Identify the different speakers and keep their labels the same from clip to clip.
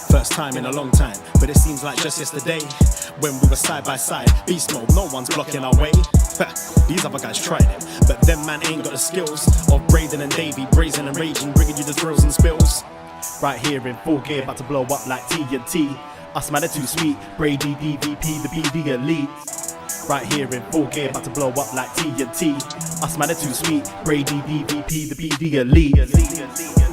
Speaker 1: First time in a long time, but it seems like just yesterday when we were side by side. Beast mode, no one's blocking our way. These other guys tried it, but them man ain't got the skills of Braden and Davie, brazen and raging, bringing you the thrills and spills. Right here in full gear, about to blow up like TNT. Us man are too sweet, Brady, DVP, the BDElite. Right here in full gear, about to blow up like TNT. Us man are too sweet, Brady, DVP, the BDElite.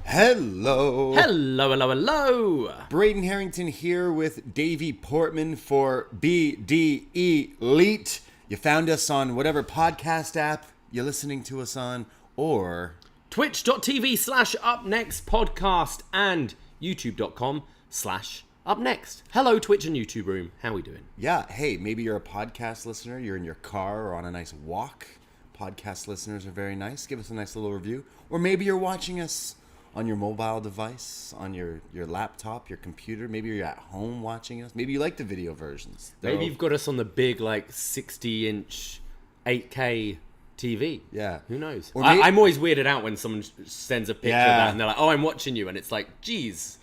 Speaker 2: Hello.
Speaker 3: Hello, hello, hello.
Speaker 2: Braden Herrington here with Davie Portman for BDElite. You found us on whatever podcast app you're listening to us on, or
Speaker 3: twitch.tv/upNXT podcast and youtube.com/upNXT. Hello, Twitch and YouTube room. How we doing?
Speaker 2: Yeah, hey, maybe you're a podcast listener, you're in your car or on a nice walk. Podcast listeners are very nice. Give us a nice little review. Or maybe you're watching us on your mobile device, on your laptop, your computer. Maybe you're at home watching us. Maybe you like the video versions.
Speaker 3: Maybe you've got us on the big, 60-inch 8K TV.
Speaker 2: Yeah.
Speaker 3: Who knows?
Speaker 2: Or maybe,
Speaker 3: I'm always weirded out when someone sends a picture of that and they're like, oh, I'm watching you. And it's like, geez.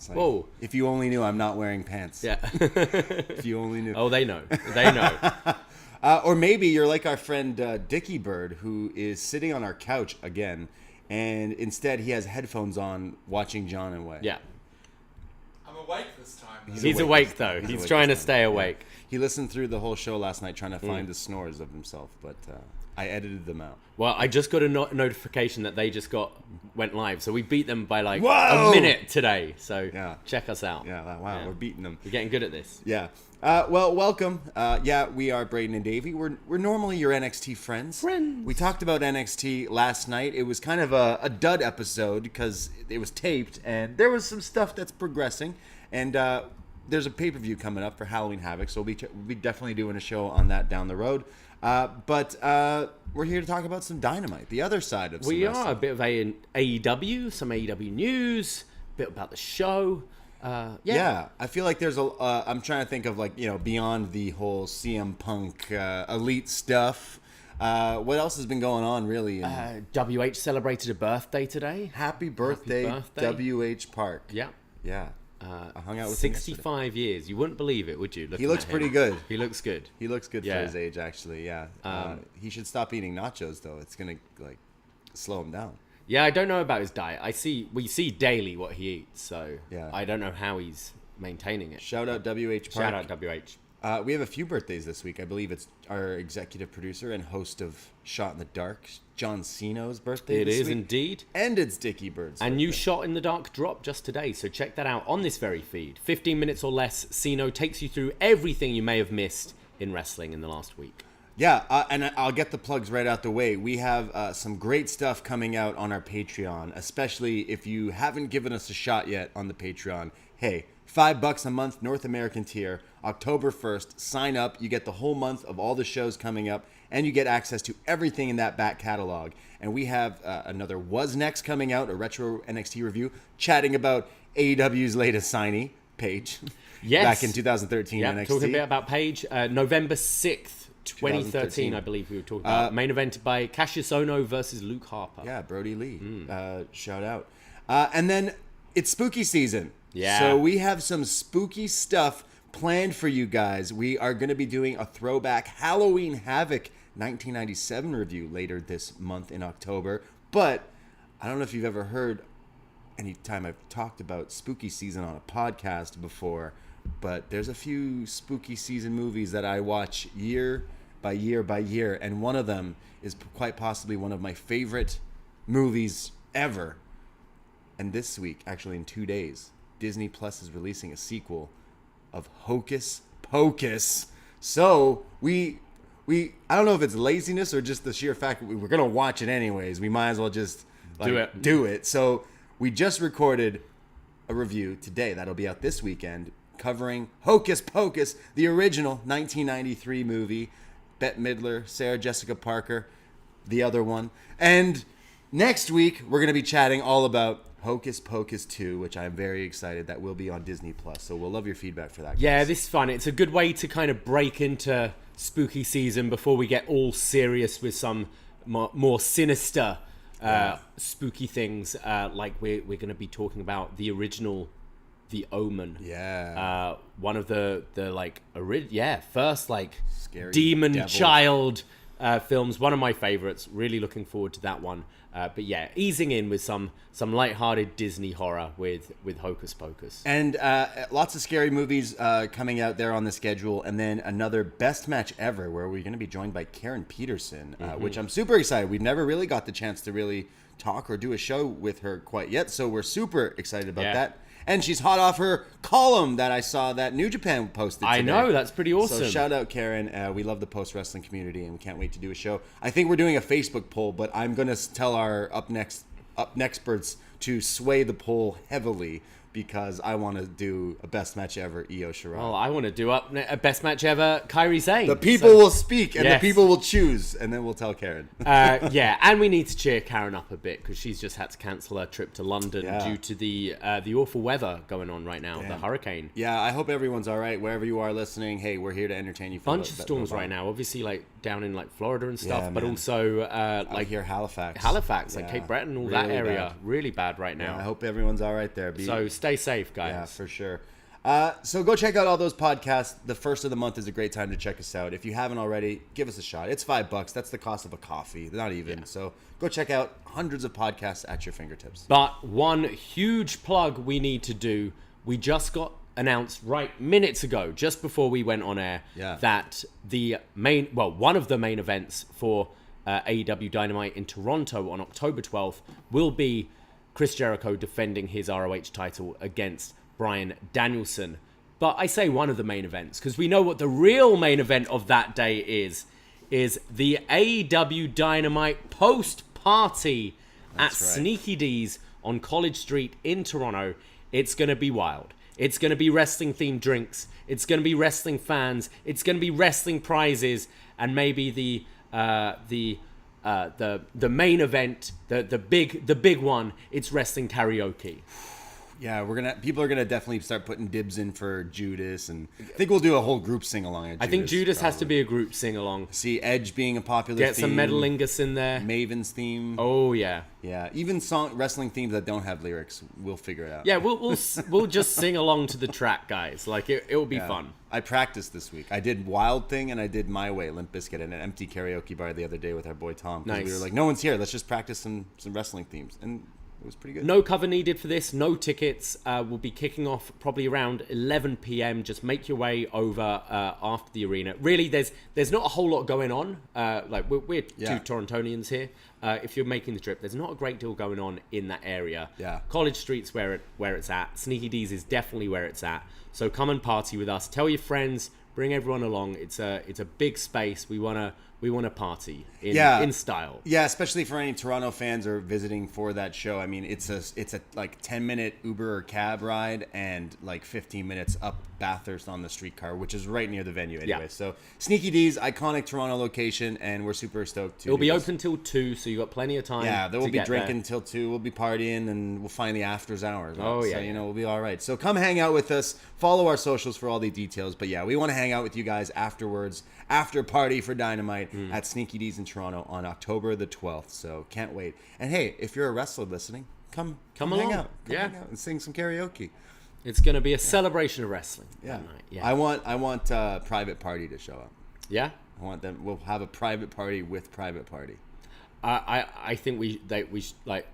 Speaker 2: Like,
Speaker 3: whoa.
Speaker 2: If you only knew I'm not wearing pants.
Speaker 3: Yeah.
Speaker 2: If you only knew.
Speaker 3: Oh, they know. They know.
Speaker 2: Or maybe you're like our friend Dickie Bird, who is sitting on our couch again, and instead he has headphones on watching John and Way.
Speaker 3: Yeah.
Speaker 4: I'm awake this time.
Speaker 3: He's awake though. He's trying to stay awake.
Speaker 2: Yeah. He listened through the whole show last night trying to find the snores of himself, but I edited them out.
Speaker 3: Well, I just got a notification that they just went live, so we beat them by
Speaker 2: Whoa!
Speaker 3: a minute today. So
Speaker 2: yeah.
Speaker 3: Check us out.
Speaker 2: Yeah, wow, yeah. We're beating them.
Speaker 3: We're getting good at this.
Speaker 2: Yeah. Well, welcome. Yeah, we are Braden and Davie. We're normally your NXT friends. We talked about NXT last night. It was kind of a dud episode because it was taped, and there was some stuff that's progressing. And there's a pay-per-view coming up for Halloween Havoc, so we'll be definitely doing a show on that down the road. But we're here to talk about some Dynamite, the other side of some
Speaker 3: wrestling.
Speaker 2: wrestling.
Speaker 3: A bit of AEW, some AEW news, a bit about the show.
Speaker 2: Yeah, I feel like there's I'm trying to think of beyond the whole CM Punk elite stuff. What else has been going on really?
Speaker 3: WH celebrated a birthday today.
Speaker 2: Happy birthday, WH Park.
Speaker 3: Yeah.
Speaker 2: Yeah. I hung out with
Speaker 3: 65 years. You wouldn't believe it, would you?
Speaker 2: He looks pretty good.
Speaker 3: He looks good.
Speaker 2: He looks good for his age, actually. Yeah. He should stop eating nachos though. It's gonna slow him down.
Speaker 3: Yeah, I don't know about his diet. We see daily what he eats, so
Speaker 2: yeah.
Speaker 3: I don't know how he's maintaining it.
Speaker 2: Shout out WH Park.
Speaker 3: Shout out WH.
Speaker 2: We have a few birthdays this week. I believe it's our executive producer and host of Shot in the Dark, John Ceno's birthday.
Speaker 3: It
Speaker 2: this
Speaker 3: is
Speaker 2: week.
Speaker 3: indeed.
Speaker 2: And it's Dickie Bird's
Speaker 3: And
Speaker 2: birthday.
Speaker 3: new Shot in the Dark dropped just today, so check that out on this very feed. 15 minutes or less, Ceno takes you through everything you may have missed in wrestling in the last week.
Speaker 2: Yeah, and I'll get the plugs right out the way. We have some great stuff coming out on our Patreon, especially if you haven't given us a shot yet on the Patreon. Hey, $5 a month, North American tier, October 1st. Sign up. You get the whole month of all the shows coming up, and you get access to everything in that back catalog. And we have another Was Next coming out, a retro NXT review, chatting about AEW's latest signee, Paige.
Speaker 3: Yes.
Speaker 2: Back in 2013 NXT.
Speaker 3: Talking a bit about Paige. November 6th. 2013, I believe we were talking about. Main event by Cassius Ohno versus Luke Harper.
Speaker 2: Yeah, Brody Lee. Shout out. And then it's spooky season.
Speaker 3: Yeah.
Speaker 2: So we have some spooky stuff planned for you guys. We are going to be doing a throwback Halloween Havoc 1997 review later this month in October. But I don't know if you've ever heard any time I've talked about spooky season on a podcast before, but there's a few spooky season movies that I watch year by year, and one of them is quite possibly one of my favorite movies ever. And this week, actually in 2 days, Disney Plus is releasing a sequel of Hocus Pocus. So we I don't know if it's laziness or just the sheer fact that we're gonna watch it anyways. We might as well just do it. So we just recorded a review today that'll be out this weekend, covering Hocus Pocus, the original 1993 movie. Bette Midler, Sarah Jessica Parker, the other one. And Next week, we're going to be chatting all about Hocus Pocus 2, which I'm very excited that will be on Disney+. So we'll love your feedback for that, guys.
Speaker 3: Yeah, this is fun. It's a good way to kind of break into spooky season before we get all serious with some more sinister spooky things. Like we're going to be talking about the original The Omen.
Speaker 2: Yeah.
Speaker 3: One of the first like
Speaker 2: Scary
Speaker 3: demon
Speaker 2: devil.
Speaker 3: child films. One of my favorites. Really looking forward to that one. But yeah, easing in with some lighthearted Disney horror with Hocus Pocus.
Speaker 2: And lots of scary movies coming out there on the schedule. And then another Best Match Ever, where we're going to be joined by Karen Peterson, which I'm super excited. We've never really got the chance to really talk or do a show with her quite yet. So we're super excited about that. And she's hot off her column that I saw that New Japan posted today.
Speaker 3: I know, that's pretty awesome.
Speaker 2: So shout out, Karen. We love the post-wrestling community, and we can't wait to do a show. I think we're doing a Facebook poll, but I'm going to tell our up-nexperts to sway the poll heavily because I want to do a Best Match Ever, Io Shirai.
Speaker 3: Well, I want to do a Best Match Ever, Kairi Sane.
Speaker 2: The people will speak, and the people will choose, and then we'll tell Karen.
Speaker 3: Yeah, and we need to cheer Karen up a bit because she's just had to cancel her trip to London due to the awful weather going on right now, the hurricane.
Speaker 2: Yeah, I hope everyone's all right wherever you are listening. Hey, we're here to entertain you.
Speaker 3: Bunch of storms right now, obviously like down in like Florida and stuff, but
Speaker 2: man.
Speaker 3: also
Speaker 2: like here, Halifax,
Speaker 3: like Cape Breton, all that area, really bad right now.
Speaker 2: I hope everyone's all right there.
Speaker 3: So stay safe, guys.
Speaker 2: Yeah, for sure. So go check out all those podcasts. The first of the month is a great time to check us out. If you haven't already, give us a shot. It's $5. That's the cost of a coffee. Not even. Yeah. So go check out hundreds of podcasts at your fingertips.
Speaker 3: But one huge plug we need to do. We just got announced minutes ago, just before we went on air, that one of the main events for AEW Dynamite in Toronto on October 12th will be Chris Jericho defending his ROH title against Bryan Danielson. But I say one of the main events because we know what the real main event of that day is the AEW Dynamite post-party at Sneaky D's on College Street in Toronto. It's going to be wild. It's going to be wrestling-themed drinks. It's going to be wrestling fans. It's going to be wrestling prizes, and maybe the main event, the big one. It's wrestling karaoke.
Speaker 2: Yeah, people are gonna definitely start putting dibs in for Judas, and I think we'll do a whole group sing along.
Speaker 3: I think Judas has to be a group sing along.
Speaker 2: See Edge being a popular.
Speaker 3: Get
Speaker 2: theme.
Speaker 3: some Metalingus in there.
Speaker 2: Maven's theme.
Speaker 3: Oh yeah.
Speaker 2: Yeah, even wrestling themes that don't have lyrics, we'll figure it out.
Speaker 3: Yeah, we'll just sing along to the track, guys. Like it will be fun.
Speaker 2: I practiced this week. I did Wild Thing and I did My Way, Limp Bizkit, in an empty karaoke bar the other day with our boy Tom.
Speaker 3: Nice.
Speaker 2: We were like, no one's here. Let's just practice some wrestling themes, and it was pretty good.
Speaker 3: No cover needed for this. No tickets. We'll be kicking off probably around 11 p.m. Just make your way over after the arena. Really, there's not a whole lot going on. Like we're two Torontonians here. If you're making the trip, there's not a great deal going on in that area.
Speaker 2: Yeah.
Speaker 3: College Street's where it's at. Sneaky D's is definitely where it's at. So come and party with us. Tell your friends. Bring everyone along. It's a big space. We wanna party in style.
Speaker 2: Yeah, especially for any Toronto fans or visiting for that show. I mean, it's a like 10-minute Uber or cab ride and like 15 minutes up Bathurst on the streetcar, which is right near the venue anyway.
Speaker 3: Yeah.
Speaker 2: So Sneaky D's, iconic Toronto location, and we're super stoked to.
Speaker 3: It'll be open till 2, so you got plenty of time.
Speaker 2: Yeah, there will be drinking till 2. We'll be partying, and we'll find the afters hours. Right?
Speaker 3: Oh yeah,
Speaker 2: so we'll be all right. So come hang out with us. Follow our socials for all the details. But yeah, we want to hang out with you guys afterwards. After party for Dynamite at Sneaky D's in Toronto on October the 12th. So can't wait. And hey, if you're a wrestler listening, come
Speaker 3: along.
Speaker 2: hang out. Come hang out and sing some karaoke.
Speaker 3: It's going to be a celebration of wrestling that night. Yeah.
Speaker 2: I want Private Party to show up.
Speaker 3: Yeah?
Speaker 2: I want them. We'll have a private party with Private Party.
Speaker 3: I think we should, like,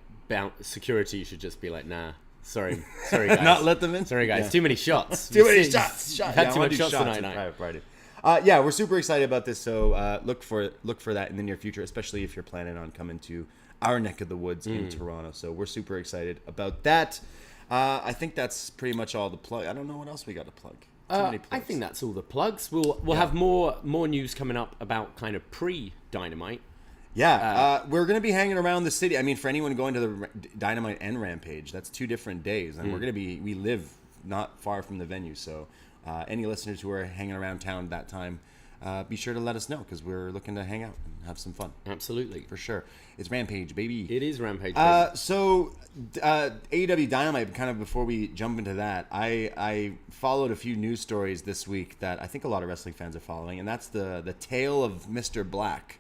Speaker 3: security should just be like, nah. Sorry guys.
Speaker 2: Not let them in?
Speaker 3: Sorry guys. Too many shots.
Speaker 2: Too many shots.
Speaker 3: You've had too much shots tonight.
Speaker 2: Private Party. Yeah, we're super excited about this. So look for that in the near future, especially if you're planning on coming to our neck of the woods in Toronto. So we're super excited about that. I think that's pretty much all the plug. I don't know what else we got to plug. Too many plugs.
Speaker 3: I think that's all the plugs. We'll have more news coming up about kind of pre-Dynamite.
Speaker 2: Yeah, we're going to be hanging around the city. I mean, for anyone going to the Dynamite and Rampage, that's 2 different days. And we live not far from the venue. So any listeners who are hanging around town that time, be sure to let us know because we're looking to hang out and have some fun.
Speaker 3: Absolutely.
Speaker 2: For sure. It's Rampage, baby.
Speaker 3: It is Rampage, baby.
Speaker 2: So, AEW Dynamite, kind of before we jump into that, I followed a few news stories this week that I think a lot of wrestling fans are following, and that's the tale of Mr. Black,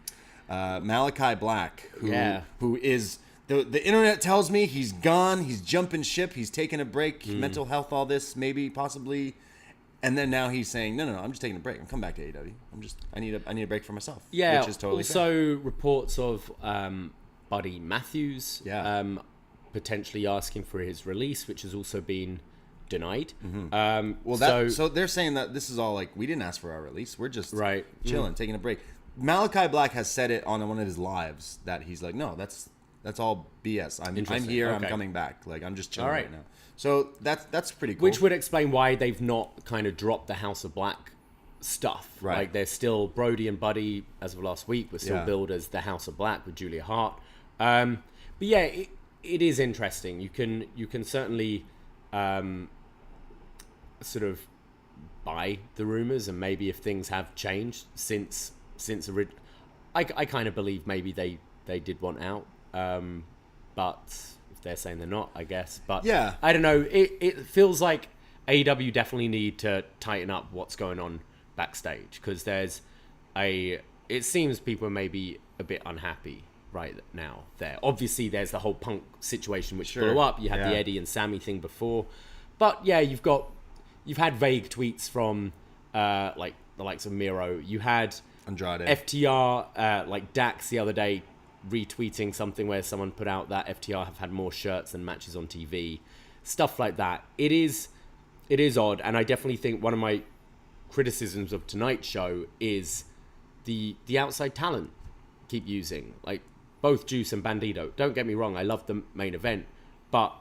Speaker 2: Malachi Black, who is... The internet tells me he's gone, he's jumping ship, he's taking a break, mental health, all this, maybe, possibly... And then now he's saying, no, I'm just taking a break. I'm coming back to AEW. I need a break for myself.
Speaker 3: Yeah.
Speaker 2: Which is totally
Speaker 3: also, reports of Buddy Matthews potentially asking for his release, which has also been denied.
Speaker 2: So they're saying that this is all like, we didn't ask for our release. We're just chilling, taking a break. Malachi Black has said it on one of his lives that he's like, no, that's all BS. I'm here. Okay. I'm coming back. Like, I'm just chilling right now. So that's pretty cool.
Speaker 3: Which would explain why they've not kind of dropped the House of Black stuff.
Speaker 2: Right.
Speaker 3: Like, they're still Brody and Buddy, as of last week, were still billed as the House of Black with Julia Hart. But yeah, it is interesting. You can certainly sort of buy the rumors, and maybe if things have changed since I kind of believe maybe they did want out. But they're saying they're not, I guess. But
Speaker 2: yeah,
Speaker 3: I don't know. It feels like AEW definitely need to tighten up what's going on backstage, because it seems people are maybe a bit unhappy right now there. Obviously, there's the whole Punk situation which blew up. You had the Eddie and Sammy thing before. But yeah, you've had vague tweets from like the likes of Miro. You had
Speaker 2: Andrade.
Speaker 3: FTR, like Dax the other day, retweeting something where someone put out that FTR have had more shirts than matches on TV, stuff like that. It is odd, and I definitely think one of my criticisms of tonight's show is the outside talent keep using, like both Juice and Bandito. Don't get me wrong, I love the main event, but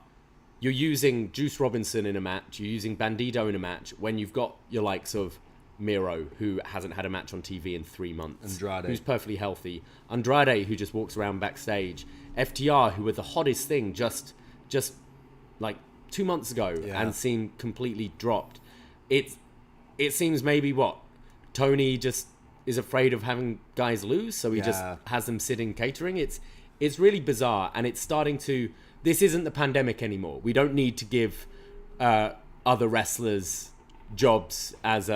Speaker 3: you're using Juice Robinson in a match, you're using Bandito in a match when you've got your likes of Miro, who hasn't had a match on TV in 3 months.
Speaker 2: Andrade,
Speaker 3: who's perfectly healthy. Andrade, who just walks around backstage. FTR, who were the hottest thing just like 2 months ago and seem completely dropped. It seems maybe Tony just is afraid of having guys lose, so he just has them sitting catering. It's really bizarre, and it's starting to... This isn't the pandemic anymore. We don't need to give other wrestlers jobs as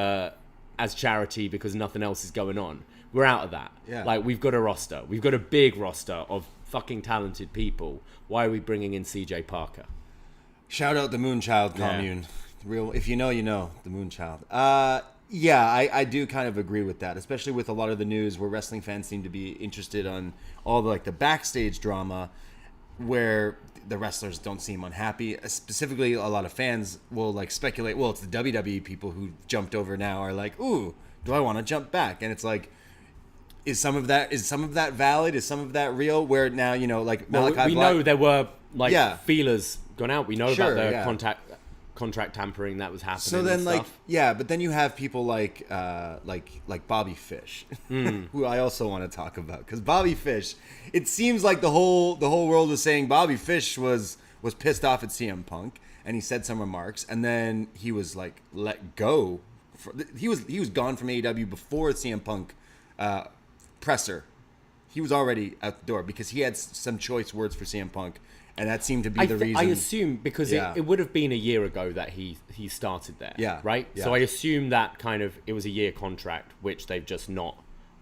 Speaker 3: charity because nothing else is going on. We're out of that.
Speaker 2: Yeah.
Speaker 3: Like, we've got a roster. We've got a big roster of fucking talented people. Why are we bringing in CJ Parker?
Speaker 2: Shout out the Moonchild commune. Real, if you know, you know, the Moonchild. Yeah, I do kind of agree with that, especially with a lot of the news where wrestling fans seem to be interested on all the backstage drama where the wrestlers don't seem unhappy. Specifically, a lot of fans will like speculate, well, it's the WWE people who jumped over now are like, ooh, do I want to jump back? And it's like, is some of that valid? Is some of that real? Where now, you know, like Malachi
Speaker 3: we
Speaker 2: Black,
Speaker 3: know there were feelers gone out. We know about the contract tampering that was happening.
Speaker 2: So then,
Speaker 3: and stuff.
Speaker 2: but then you have people like Bobby Fish, who I also want to talk about, because Bobby Fish, it seems like the whole world was saying Bobby Fish was pissed off at CM Punk, and he said some remarks, and then he was like let go. He was gone from AEW before CM Punk presser. He was already out the door because he had some choice words for CM Punk. And that seemed to be the reason.
Speaker 3: I assume because it would have been a year ago that he started there.
Speaker 2: Yeah.
Speaker 3: Right?
Speaker 2: Yeah.
Speaker 3: So I assume that kind of, it was a year contract, which they've just not.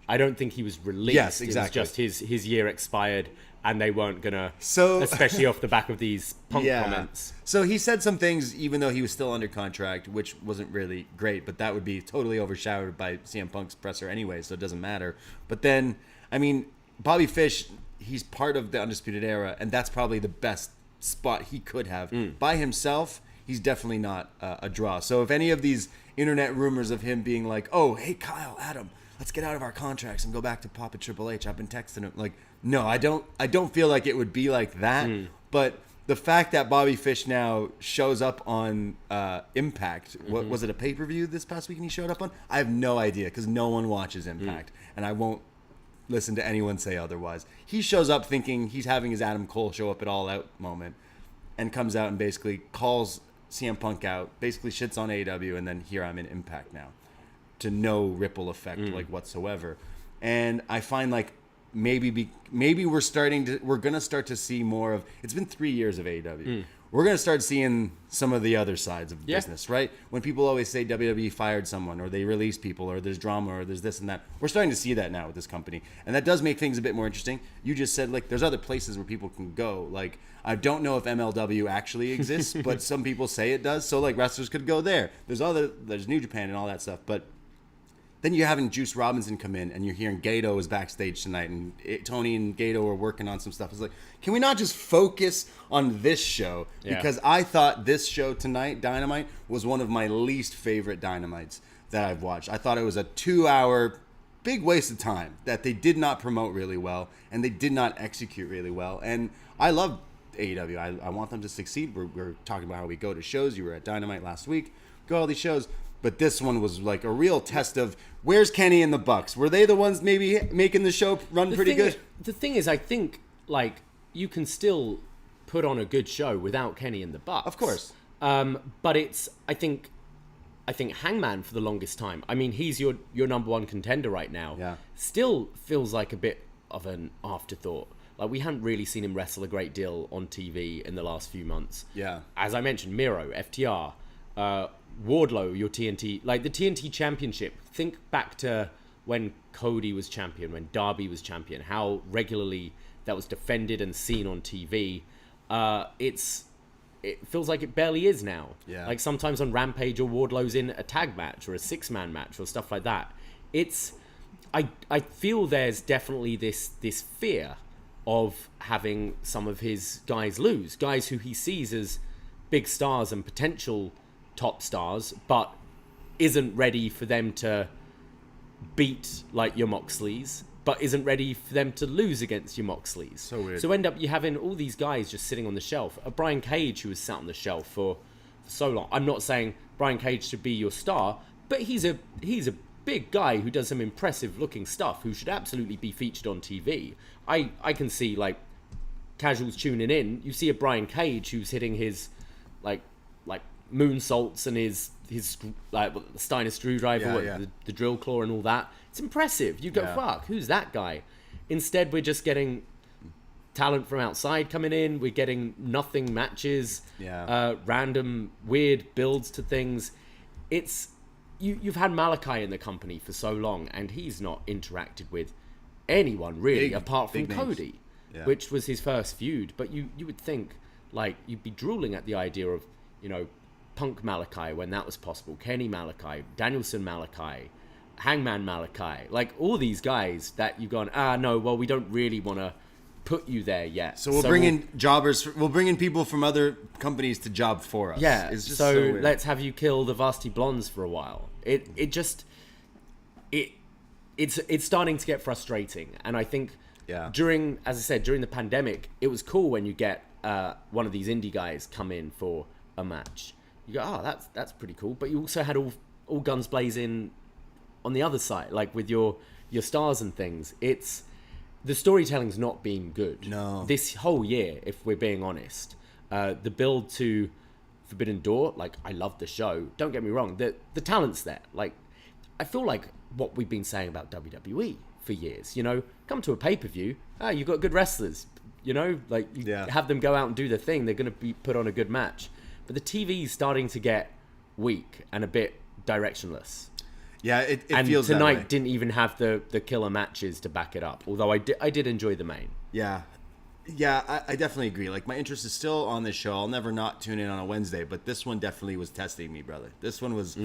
Speaker 3: I don't think he was released.
Speaker 2: Yes, exactly.
Speaker 3: It was just his year expired and they weren't going to,
Speaker 2: so,
Speaker 3: especially off the back of these Punk comments.
Speaker 2: So he said some things, even though he was still under contract, which wasn't really great, but that would be totally overshadowed by CM Punk's presser anyway, so it doesn't matter. But then, I mean, Bobby Fish... He's part of the Undisputed Era, and that's probably the best spot he could have. By himself, he's definitely not a draw. So if any of these internet rumors of him being like, oh, hey, Kyle, Adam, let's get out of our contracts and go back to Papa Triple H. I've been texting him. Like, no, I don't feel like it would be like that. But the fact that Bobby Fish now shows up on Impact, what was it, a pay-per-view this past weekend he showed up on? I have no idea, because no one watches Impact, and I won't listen to anyone say otherwise. He shows up thinking he's having his Adam Cole show up at All Out moment, and comes out and basically calls CM Punk out, basically shits on AEW, and then here I'm in Impact now. to no ripple effect like whatsoever. And I find like maybe we're gonna start to see more of. It's been 3 years of AEW. We're gonna start seeing some of the other sides of the business, right? When people always say WWE fired someone, or they released people, or there's drama, or there's this and that, we're starting to see that now with this company, and that does make things a bit more interesting. You just said like there's other places where people can go. Like I don't know if MLW actually exists, but some people say it does. So like wrestlers could go there. There's New Japan and all that stuff, but then you're having Juice Robinson come in, and you're hearing Gato is backstage tonight, and Tony and Gato are working on some stuff. It's like, can we not just focus on this show? Because I thought this show tonight, Dynamite, was one of my least favorite Dynamites that I've watched. I thought it was a 2-hour big waste of time that they did not promote really well, and they did not execute really well. And I love AEW. I want them to succeed. We're talking about how we go to shows. You were at Dynamite last week. Go to all these shows. But this one was like a real test of where's Kenny and the Bucks? Were they the ones maybe making the show run pretty good?
Speaker 3: The thing is, I think like you can still put on a good show without Kenny and the Bucks.
Speaker 2: Of course.
Speaker 3: But it's I think Hangman for the longest time. I mean, he's your number one contender right now.
Speaker 2: Yeah.
Speaker 3: Still feels like a bit of an afterthought. Like we haven't really seen him wrestle a great deal on TV in the last few months.
Speaker 2: Yeah.
Speaker 3: As I mentioned, Miro, FTR. Wardlow, your TNT, like the TNT championship. Think back to when Cody was champion, when Davie was champion, how regularly that was defended and seen on TV. It feels like it barely is now.
Speaker 2: Yeah.
Speaker 3: Like sometimes on Rampage or Wardlow's in a tag match or a 6-man match or stuff like that. I feel there's definitely this fear of having some of his guys lose, guys who he sees as big stars and potential top stars, but isn't ready for them to beat like your Moxleys, but isn't ready for them to lose against your Moxleys.
Speaker 2: So weird.
Speaker 3: So end up you having all these guys just sitting on the shelf. A Brian Cage who was sat on the shelf for so long. I'm not saying Brian Cage should be your star, but he's a big guy who does some impressive looking stuff who should absolutely be featured on TV. I can see like casuals tuning in. You see a Brian Cage who's hitting his like moonsaults and his like Steiner screwdriver, the drill claw and all that. It's impressive. You go, fuck, who's that guy? Instead, we're just getting talent from outside coming in. We're getting nothing matches, random weird builds to things. It's you've had Malachi in the company for so long, and he's not interacted with anyone really apart from Cody, which was his first feud. But you would think like you'd be drooling at the idea of, you know, Punk Malachi when that was possible, Kenny Malachi, Danielson Malachi, Hangman Malachi, like all these guys that you've gone, no, well, we don't really want to put you there yet.
Speaker 2: So we'll bring in jobbers, we'll bring in people from other companies to job for us.
Speaker 3: Yeah,
Speaker 2: it's just
Speaker 3: so
Speaker 2: weird.
Speaker 3: let's have you kill the Varsity Blondes for a while. It's starting to get frustrating, and I think during the pandemic, it was cool when you get one of these indie guys come in for a match. You go, that's pretty cool. But you also had all guns blazing on the other side, like with your stars and things. It's the storytelling's not been good.
Speaker 2: No,
Speaker 3: this whole year, if we're being honest, the build to Forbidden Door, like I love the show. Don't get me wrong, the talent's there. Like I feel like what we've been saying about WWE for years. You know, come to a pay-per-view, you've got good wrestlers. You know, like you have them go out and do their thing. They're going to be put on a good match. But the TV's starting to get weak and a bit directionless.
Speaker 2: Yeah, it
Speaker 3: and
Speaker 2: feels that way.
Speaker 3: Tonight didn't even have the killer matches to back it up. Although I did enjoy the main.
Speaker 2: Yeah, I definitely agree. Like my interest is still on this show. I'll never not tune in on a Wednesday, but this one definitely was testing me, brother. This one was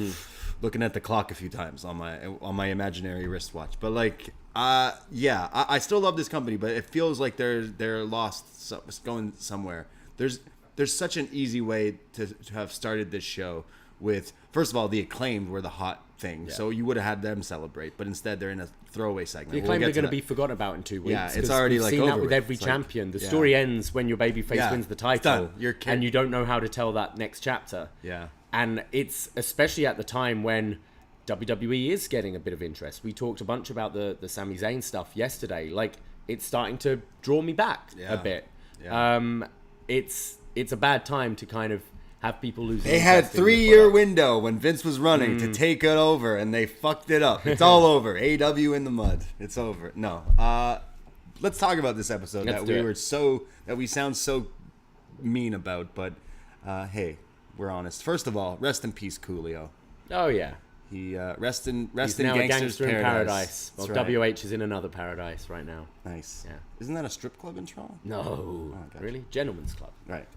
Speaker 2: looking at the clock a few times on my imaginary wristwatch. But like, I still love this company, but it feels like they're lost, going somewhere. There's such an easy way to have started this show with, first of all, the Acclaimed were the hot thing, so you would have had them celebrate, but instead they're in a throwaway segment.
Speaker 3: The Acclaimed are going to be forgotten about in 2 weeks.
Speaker 2: Yeah, it's already like
Speaker 3: seen
Speaker 2: over
Speaker 3: that with every champion. The story ends when your babyface wins the title, and you don't know how to tell that next chapter.
Speaker 2: Yeah,
Speaker 3: and it's especially at the time when WWE is getting a bit of interest. We talked a bunch about the Sami Zayn stuff yesterday. Like it's starting to draw me back a bit.
Speaker 2: Yeah.
Speaker 3: It's a bad time to kind of have people losing.
Speaker 2: They had
Speaker 3: interest in the
Speaker 2: 3-year
Speaker 3: product.
Speaker 2: window when Vince was running to take it over, and they fucked it up. It's all over. AEW in the mud. It's over. No. Let's talk about this episode
Speaker 3: Let's
Speaker 2: that
Speaker 3: do it.
Speaker 2: we sound so mean about, but hey, we're honest. First of all, rest in peace, Coolio.
Speaker 3: Oh yeah.
Speaker 2: He rest in
Speaker 3: He's now a
Speaker 2: Gangster's
Speaker 3: gangster in
Speaker 2: Paradise.
Speaker 3: paradise. Well,
Speaker 2: That's right.
Speaker 3: WH is in another paradise right now.
Speaker 2: Nice.
Speaker 3: Yeah.
Speaker 2: Isn't that a strip club in Toronto?
Speaker 3: No,
Speaker 2: gotcha.
Speaker 3: really, Gentlemen's Club.
Speaker 2: Right.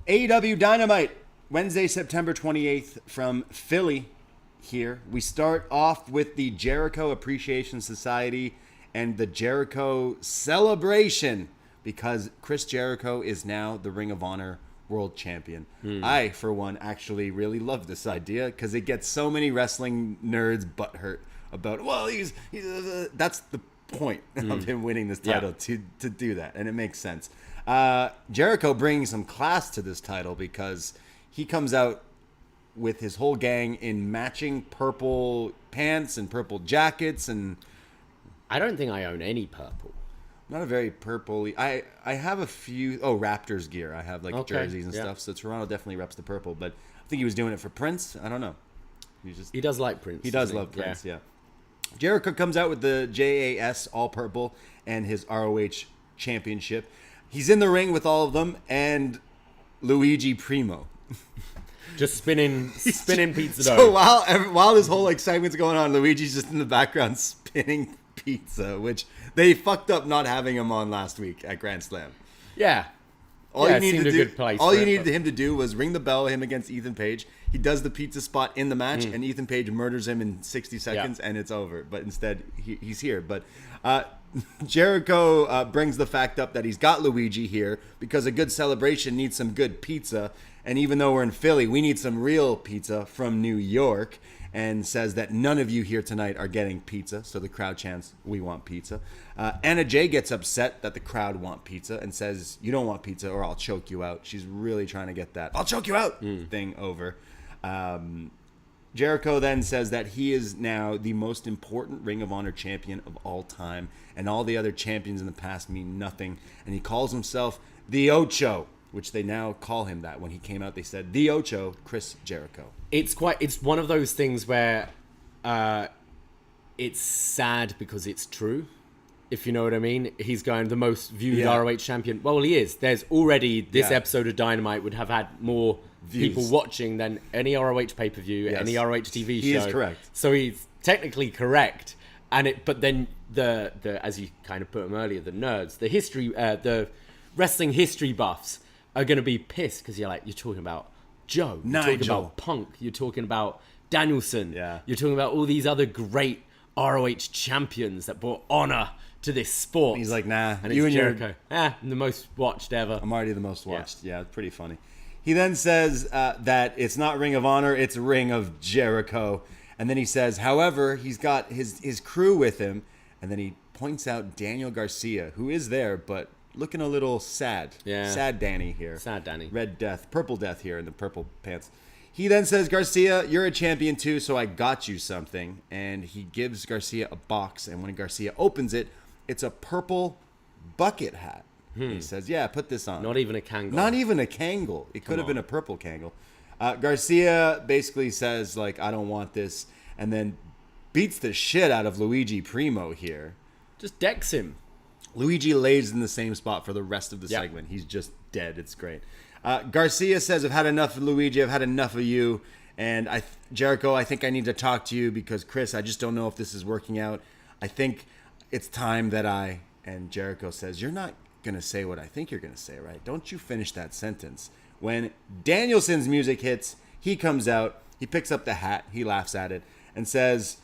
Speaker 2: AEW Dynamite, Wednesday, September 28th from Philly here. We start off with the Jericho Appreciation Society and the Jericho Celebration because Chris Jericho is now the Ring of Honor World Champion. I, for one, actually really love this idea because it gets so many wrestling nerds butthurt about, well, he's that's the point of him winning this title, to do that, and it makes sense. Jericho brings some class to this title because he comes out with his whole gang in matching purple pants and purple jackets, and
Speaker 3: I don't think I own any purple.
Speaker 2: not a very purpley. I have a few Raptors gear. I have like jerseys and stuff. So Toronto definitely reps the purple, but I think he was doing it for Prince. I don't know.
Speaker 3: He does like Prince.
Speaker 2: He does love Prince. Yeah. Jericho comes out with the JAS all purple and his ROH championship. He's in the ring with all of them and Luigi Primo.
Speaker 3: Just spinning pizza dough.
Speaker 2: So while this whole segment's going on, Luigi's just in the background spinning pizza, which they fucked up not having him on last week at Grand Slam.
Speaker 3: Yeah.
Speaker 2: All
Speaker 3: Yeah,
Speaker 2: you
Speaker 3: it
Speaker 2: needed
Speaker 3: seemed
Speaker 2: to
Speaker 3: a
Speaker 2: do,
Speaker 3: good place
Speaker 2: all
Speaker 3: for
Speaker 2: you
Speaker 3: it,
Speaker 2: needed
Speaker 3: but-
Speaker 2: him to do was ring the bell, him against Ethan Page. He does the pizza spot in the match, and Ethan Page murders him in 60 seconds, and it's over. But instead, he's here. But Jericho brings the fact up that he's got Luigi here because a good celebration needs some good pizza. And even though we're in Philly, we need some real pizza from New York. And says that none of you here tonight are getting pizza. So the crowd chants, we want pizza. Anna Jay gets upset that the crowd want pizza and says, you don't want pizza or I'll choke you out. She's really trying to get that I'll choke you out thing over. Jericho then says that he is now the most important Ring of Honor champion of all time. And all the other champions in the past mean nothing. And he calls himself the Ocho, which they now call him that. When he came out, they said, the Ocho, Chris Jericho.
Speaker 3: It's one of those things where it's sad because it's true, if you know what I mean. He's going the most viewed ROH champion. Well, he is. There's already this episode of Dynamite would have had more
Speaker 2: views,
Speaker 3: people watching than any ROH pay-per-view, any ROH TV show.
Speaker 2: He is correct.
Speaker 3: So he's technically correct. But then the as you kind of put them earlier, the nerds, the wrestling history buffs are going to be pissed because you're talking about Joe, you're talking about Punk, you're talking about Danielson, you're talking about all these other great ROH champions that brought honor to this sport.
Speaker 2: And he's like, nah,
Speaker 3: and
Speaker 2: you
Speaker 3: it's
Speaker 2: and
Speaker 3: Jericho. The most watched ever.
Speaker 2: I'm already the most watched. Yeah, it's pretty funny. He then says that it's not Ring of Honor, it's Ring of Jericho. And then he says, however, he's got his crew with him. And then he points out Daniel Garcia, who is there, but looking a little sad.
Speaker 3: Yeah.
Speaker 2: Sad Danny here.
Speaker 3: Sad Danny.
Speaker 2: Red Death, Purple Death here in the purple pants. He then says, Garcia, you're a champion too, so I got you something. And he gives Garcia a box. And when Garcia opens it, it's a purple bucket hat. He says, yeah, put this on.
Speaker 3: Not even a Kangol.
Speaker 2: Not even a Kangol. It could have been a purple Kangol. Garcia basically says, I don't want this. And then beats the shit out of Luigi Primo here.
Speaker 3: Just decks him.
Speaker 2: Luigi lays in the same spot for the rest of the segment. He's just dead. It's great. Garcia says, I've had enough of Luigi. I've had enough of you. And Jericho, I think I need to talk to you because, Chris, I just don't know if this is working out. I think it's time that And Jericho says, you're not going to say what I think you're going to say, right? Don't you finish that sentence. When Danielson's music hits, he comes out. He picks up the hat. He laughs at it and says,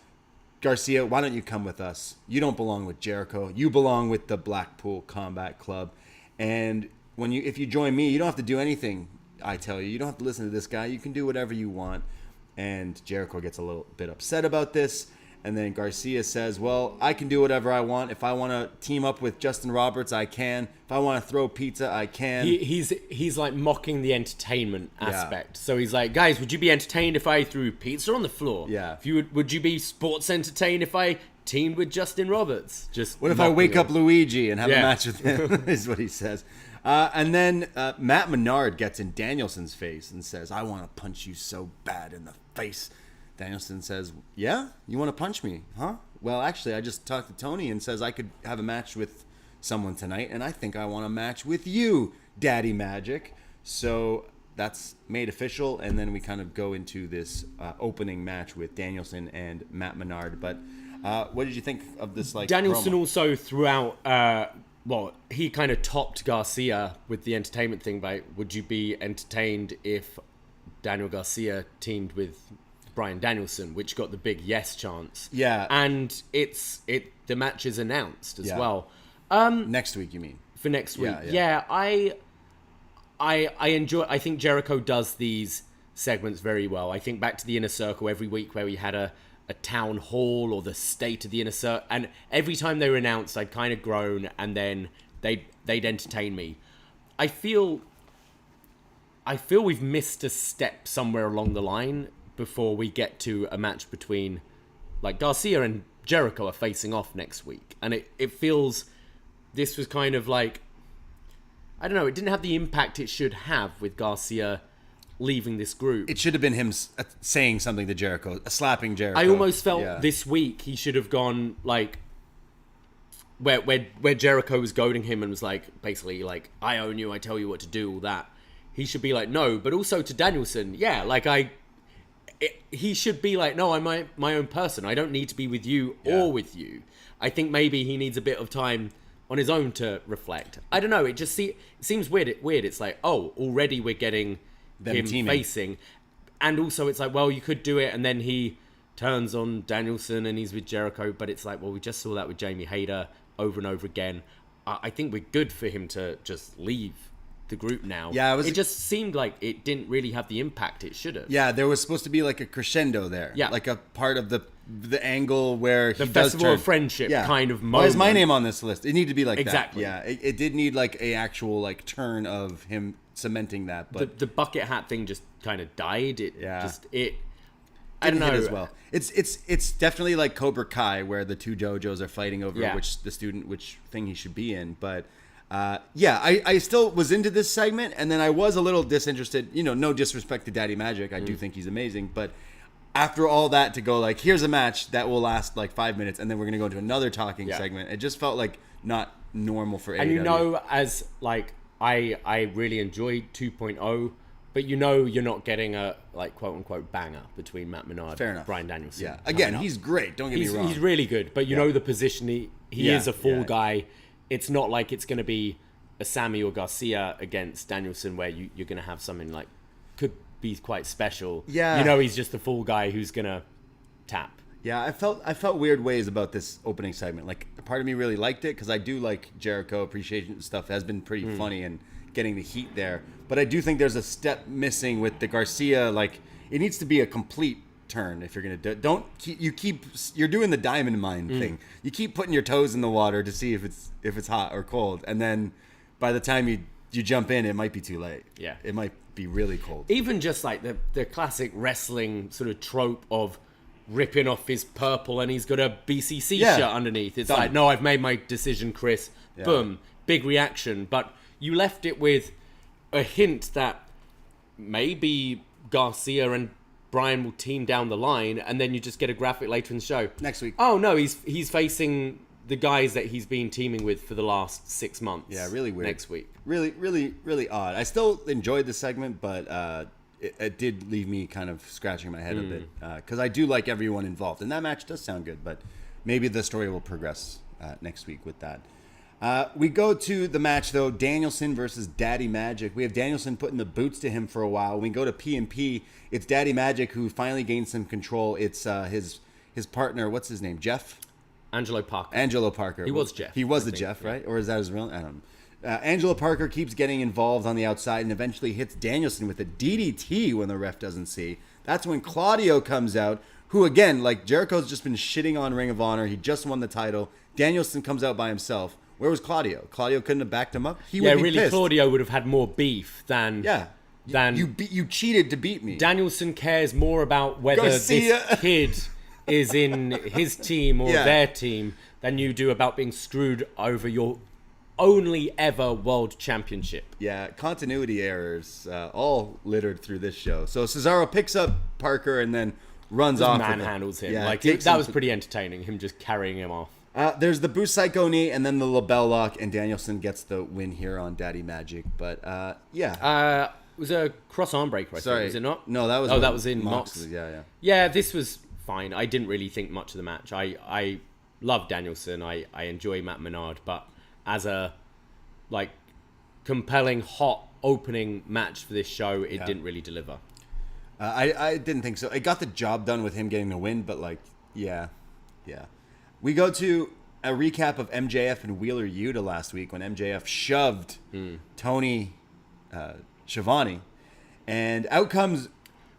Speaker 2: Garcia, why don't you come with us? You don't belong with Jericho. You belong with the Blackpool Combat Club. And if you join me, you don't have to do anything, I tell you. You don't have to listen to this guy. You can do whatever you want. And Jericho gets a little bit upset about this. And then Garcia says, well, I can do whatever I want. If I want to team up with Justin Roberts, I can. If I want to throw pizza, I can.
Speaker 3: He's like mocking the entertainment aspect. So he's like, guys, would you be entertained if I threw pizza on the floor?
Speaker 2: Yeah.
Speaker 3: If you would you be sports entertained if I teamed with Justin Roberts?
Speaker 2: What if I wake up Luigi and have a match with him? Is what he says. And then Matt Menard gets in Danielson's face and says, I want to punch you so bad in the face. Danielson says, yeah? You want to punch me, huh? Well, actually, I just talked to Tony and says I could have a match with someone tonight, and I think I want a match with you, Daddy Magic. So that's made official, and then we kind of go into this opening match with Danielson and Matt Menard. But what did you think of this?
Speaker 3: Danielson
Speaker 2: promo?
Speaker 3: also threw out. He kind of topped Garcia with the entertainment thing by, would you be entertained if Daniel Garcia teamed with Bryan Danielson, which got the big yes chance.
Speaker 2: Yeah.
Speaker 3: And the match is announced as well.
Speaker 2: Next week, you mean?
Speaker 3: For next week. Yeah, I enjoy. I think Jericho does these segments very well. I think back to the Inner Circle every week where we had a town hall or the state of the Inner Circle, and every time they were announced, I'd kind of groan, and then they'd entertain me. I feel we've missed a step somewhere along the line before we get to a match between, like, Garcia and Jericho are facing off next week, and it feels this was kind of like, I don't know, it didn't have the impact it should have with Garcia leaving this group.
Speaker 2: It should have been him saying something to Jericho, slapping Jericho.
Speaker 3: I almost felt this week he should have gone, like, where Jericho was goading him and was like, basically, like, I own you, I tell you what to do, all that. He should be like, no, but also to Danielson, yeah, like, he should be like, no, I'm my own person. I don't need to be with you or with you. I think maybe he needs a bit of time on his own to reflect. I don't know. It just seems weird. It's like, oh, already we're getting him
Speaker 2: teaming.
Speaker 3: facing. And also it's like, well, you could do it. And then he turns on Danielson and he's with Jericho. But it's like, well, we just saw that with Jamie Hayter over and over again. I think we're good for him to just leave the group now.
Speaker 2: Yeah,
Speaker 3: it just seemed like it didn't really have the impact it should have.
Speaker 2: Yeah, there was supposed to be like a crescendo there.
Speaker 3: Yeah.
Speaker 2: Like a part of the angle where he
Speaker 3: the
Speaker 2: does
Speaker 3: Festival
Speaker 2: turn.
Speaker 3: of Friendship kind of moment.
Speaker 2: Why is my name on this list? It needed to be like
Speaker 3: Exactly.
Speaker 2: that. Yeah, it did need like a actual like turn of him cementing that. But
Speaker 3: the bucket hat thing just kind of died. I
Speaker 2: didn't
Speaker 3: don't know
Speaker 2: hit as well. It's definitely like Cobra Kai where the two JoJos are fighting over which thing he should be in. But I still was into this segment, and then I was a little disinterested. You know, no disrespect to Daddy Magic. I do think he's amazing, but after all that, to go like, here's a match that will last like 5 minutes, and then we're gonna go into another talking segment. It just felt like not normal for AEW.
Speaker 3: And you know, as like I really enjoyed 2.0, but you know you're not getting a like quote unquote banger between Matt Menard and Bryan Danielson.
Speaker 2: Yeah, again, he's great. Don't get me wrong.
Speaker 3: He's really good, but you know the position he is a full guy. It's not like it's going to be a Sammy or Garcia against Danielson where you're going to have something like could be quite special.
Speaker 2: Yeah.
Speaker 3: You know, he's just the full guy who's going to tap.
Speaker 2: Yeah, I felt weird ways about this opening segment. Like, part of me really liked it because I do like Jericho appreciation stuff. Has been pretty funny and getting the heat there. But I do think there's a step missing with the Garcia. Like, it needs to be a complete turn if you're gonna do it. You're doing the diamond mine thing. You keep putting your toes in the water to see if it's hot or cold, and then by the time you jump in, it might be too late.
Speaker 3: Yeah,
Speaker 2: it might be really cold.
Speaker 3: Even just like the classic wrestling sort of trope of ripping off his purple and he's got a BCC shirt underneath. It's like, no, I've made my decision, Chris. Boom, big reaction. But you left it with a hint that maybe Garcia and Bryan will team down the line, and then you just get a graphic later in the show.
Speaker 2: Next week.
Speaker 3: Oh, no, he's facing the guys that he's been teaming with for the last 6 months.
Speaker 2: Yeah, really weird.
Speaker 3: Next week.
Speaker 2: Really, really, really odd. I still enjoyed the segment, but it did leave me kind of scratching my head a bit. Because I do like everyone involved. And that match does sound good, but maybe the story will progress next week with that. We go to the match, though, Danielson versus Daddy Magic. We have Danielson putting the boots to him for a while. We go to P&P. It's Daddy Magic who finally gains some control. It's his partner. What's his name? Jeff?
Speaker 3: Angelo Parker.
Speaker 2: Angelo Parker.
Speaker 3: He was Jeff.
Speaker 2: He was Jeff, right? Or is that his real name? I don't know. Angelo Parker keeps getting involved on the outside and eventually hits Danielson with a DDT when the ref doesn't see. That's when Claudio comes out, who, again, like, Jericho's just been shitting on Ring of Honor. He just won the title. Danielson comes out by himself. Where was Claudio? Claudio couldn't have backed him up. He would be pissed.
Speaker 3: Claudio would have had more beef than
Speaker 2: you cheated to beat me.
Speaker 3: Danielson cares more about whether
Speaker 2: Garcia.
Speaker 3: this kid is in his team or their team than you do about being screwed over your only ever world championship.
Speaker 2: Yeah, continuity errors all littered through this show. So Cesaro picks up Parker and then runs off.
Speaker 3: Manhandles him.
Speaker 2: Yeah,
Speaker 3: that was pretty entertaining, him just carrying him off.
Speaker 2: There's the Boost Psycho knee and then the LaBelle lock, and Danielson gets the win here on Daddy Magic. But
Speaker 3: It was a cross arm breaker, I think, was it not?
Speaker 2: No, that was
Speaker 3: that was in Mox. Yeah, this was fine. I didn't really think much of the match. I love Danielson. I enjoy Matt Menard, but as a compelling, hot opening match for this show, it didn't really deliver.
Speaker 2: I didn't think so. It got the job done with him getting the win, but yeah. We go to a recap of MJF and Wheeler Yuta last week when MJF shoved Tony Schiavone, and out comes...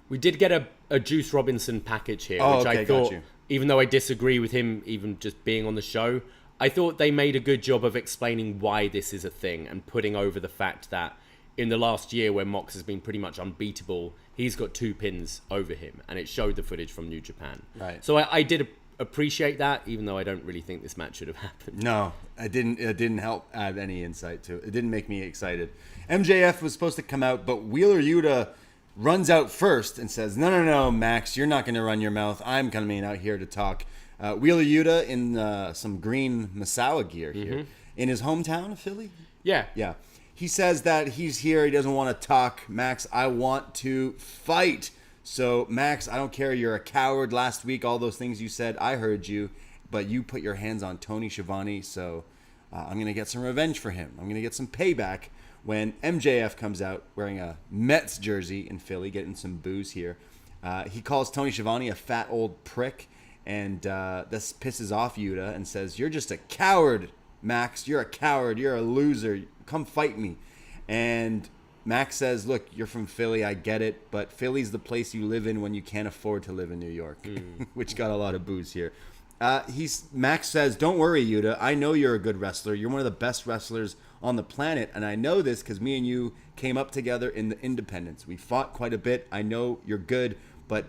Speaker 3: We did get a Juice Robinson package here, which I thought, even though I disagree with him even just being on the show, I thought they made a good job of explaining why this is a thing and putting over the fact that in the last year where Mox has been pretty much unbeatable, he's got 2 pins over him, and it showed the footage from New Japan.
Speaker 2: Right.
Speaker 3: So I did appreciate that, even though I don't really think this match should have happened.
Speaker 2: No, it didn't help add any insight to it. It didn't make me excited. MJF was supposed to come out, but Wheeler Yuta runs out first and says, no, Max, you're not going to run your mouth. I'm coming out here to talk. Wheeler Yuta in some green Masawa gear here. In his hometown of Philly?
Speaker 3: Yeah.
Speaker 2: Yeah. He says that he's here. He doesn't want to talk. Max, I want to fight. So, Max, I don't care. You're a coward. Last week, all those things you said, I heard you. But you put your hands on Tony Schiavone, so I'm going to get some revenge for him. I'm going to get some payback when MJF comes out wearing a Mets jersey in Philly, getting some booze here. He calls Tony Schiavone a fat old prick, and this pisses off Yuta and says, you're just a coward, Max. You're a coward. You're a loser. Come fight me. And Max says, look, you're from Philly. I get it. But Philly's the place you live in when you can't afford to live in New York, which got a lot of boos here. Max says, don't worry, Yuta. I know you're a good wrestler. You're one of the best wrestlers on the planet. And I know this because me and you came up together in the independents. We fought quite a bit. I know you're good. But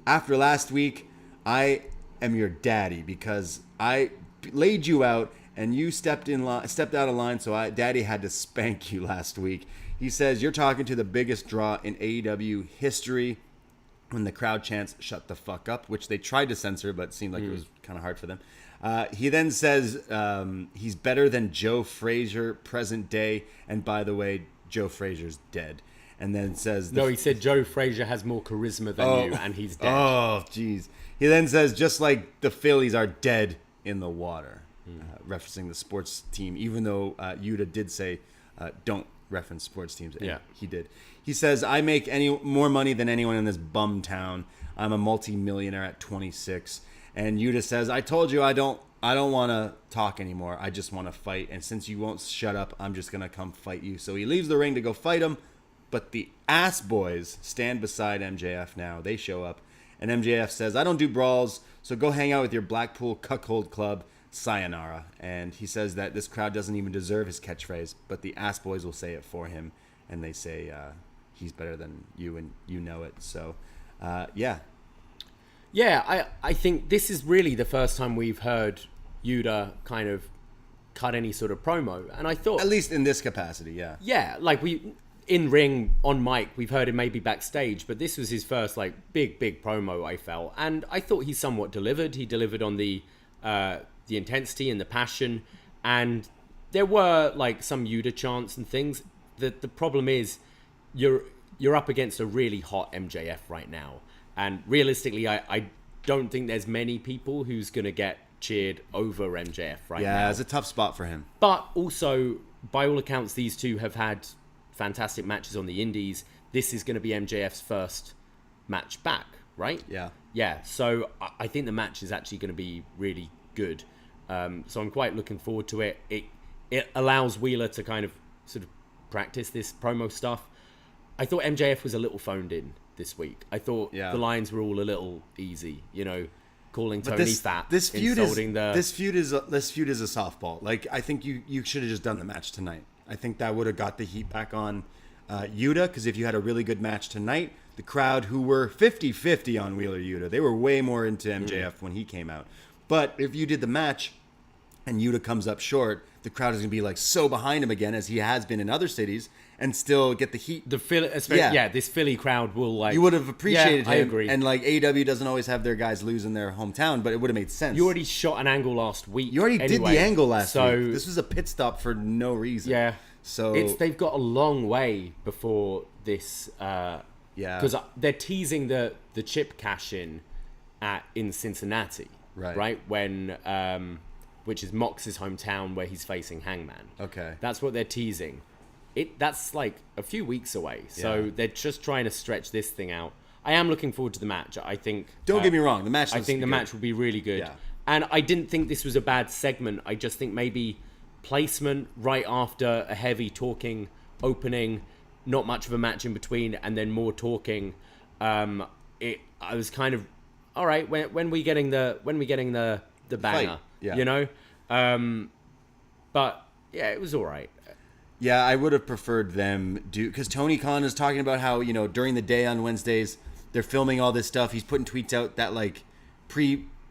Speaker 2: after last week, I am your daddy because I laid you out and you stepped out of line, so Daddy had to spank you last week. He says, you're talking to the biggest draw in AEW history when the crowd chants, shut the fuck up, which they tried to censor, but it seemed like it was kind of hard for them. He then says he's better than Joe Frazier present day, and by the way, Joe Frazier's dead. And then says...
Speaker 3: he said Joe Frazier has more charisma than you, and he's dead.
Speaker 2: Oh, jeez. He then says, just like the Phillies are dead in the water. Referencing the sports team, even though Yuta did say don't reference sports teams.
Speaker 3: Yeah,
Speaker 2: he did. He says, I make more money than anyone in this bum town. I'm a multi-millionaire at 26. And Yuta says, I told you I don't want to talk anymore. I just want to fight. And since you won't shut up, I'm just going to come fight you. So he leaves the ring to go fight him. But the ass boys stand beside MJF now. They show up. And MJF says, I don't do brawls, so go hang out with your Blackpool Cuckold Club. Sayonara. And he says that this crowd doesn't even deserve his catchphrase, but the ass boys will say it for him, and they say he's better than you, and you know it. So I
Speaker 3: think this is really the first time we've heard Yuta kind of cut any sort of promo, and I thought,
Speaker 2: at least in this capacity,
Speaker 3: we in ring on mic, we've heard him maybe backstage, but this was his first big promo, I felt, and I thought he somewhat delivered. He delivered on the intensity and the passion, and there were some Yuta chants and things. The problem is you're up against a really hot MJF right now, and realistically I don't think there's many people who's gonna get cheered over MJF right now.
Speaker 2: Yeah, it's a tough spot for him.
Speaker 3: But also, by all accounts, these two have had fantastic matches on the indies. This is going to be MJF's first match back, right? Yeah, so I think the match is actually going to be really good. So I'm quite looking forward to it. It allows Wheeler to kind of sort of practice this promo stuff. I thought MJF was a little phoned in this week. I thought the lines were all a little easy, calling Tony fat,
Speaker 2: this feud
Speaker 3: insulting
Speaker 2: this feud is a softball. I think you should have just done the match tonight. I think that would have got the heat back on Yuta, because if you had a really good match tonight, the crowd who were 50-50 on Wheeler Yuta, they were way more into MJF when he came out. But if you did the match and Yuta comes up short, the crowd is going to be like so behind him again as he has been in other cities and still get the heat.
Speaker 3: The Philly, this Philly crowd will like.
Speaker 2: You would have appreciated him.
Speaker 3: I agree.
Speaker 2: And like AEW doesn't always have their guys lose in their hometown, but it would have made sense.
Speaker 3: You already shot an angle last week.
Speaker 2: You already did the angle last
Speaker 3: so,
Speaker 2: week. This was a pit stop for no reason.
Speaker 3: Yeah.
Speaker 2: So
Speaker 3: they've got a long way before this. Because they're teasing the chip cash in in Cincinnati. Right. When which is Mox's hometown where he's facing Hangman.
Speaker 2: Okay.
Speaker 3: That's what they're teasing. That's like a few weeks away. So they're just trying to stretch this thing out. I am looking forward to the match. I think.
Speaker 2: Don't get me wrong. The match.
Speaker 3: I think the match will be really good.
Speaker 2: Yeah.
Speaker 3: And I didn't think this was a bad segment. I just think maybe placement right after a heavy talking opening, not much of a match in between, and then more talking. I was kind of all right. When we getting the banger,
Speaker 2: fight. Yeah.
Speaker 3: You know. But yeah, it was all right.
Speaker 2: Yeah, I would have preferred them do, because Tony Khan is talking about how, during the day on Wednesdays, they're filming all this stuff. He's putting tweets out that like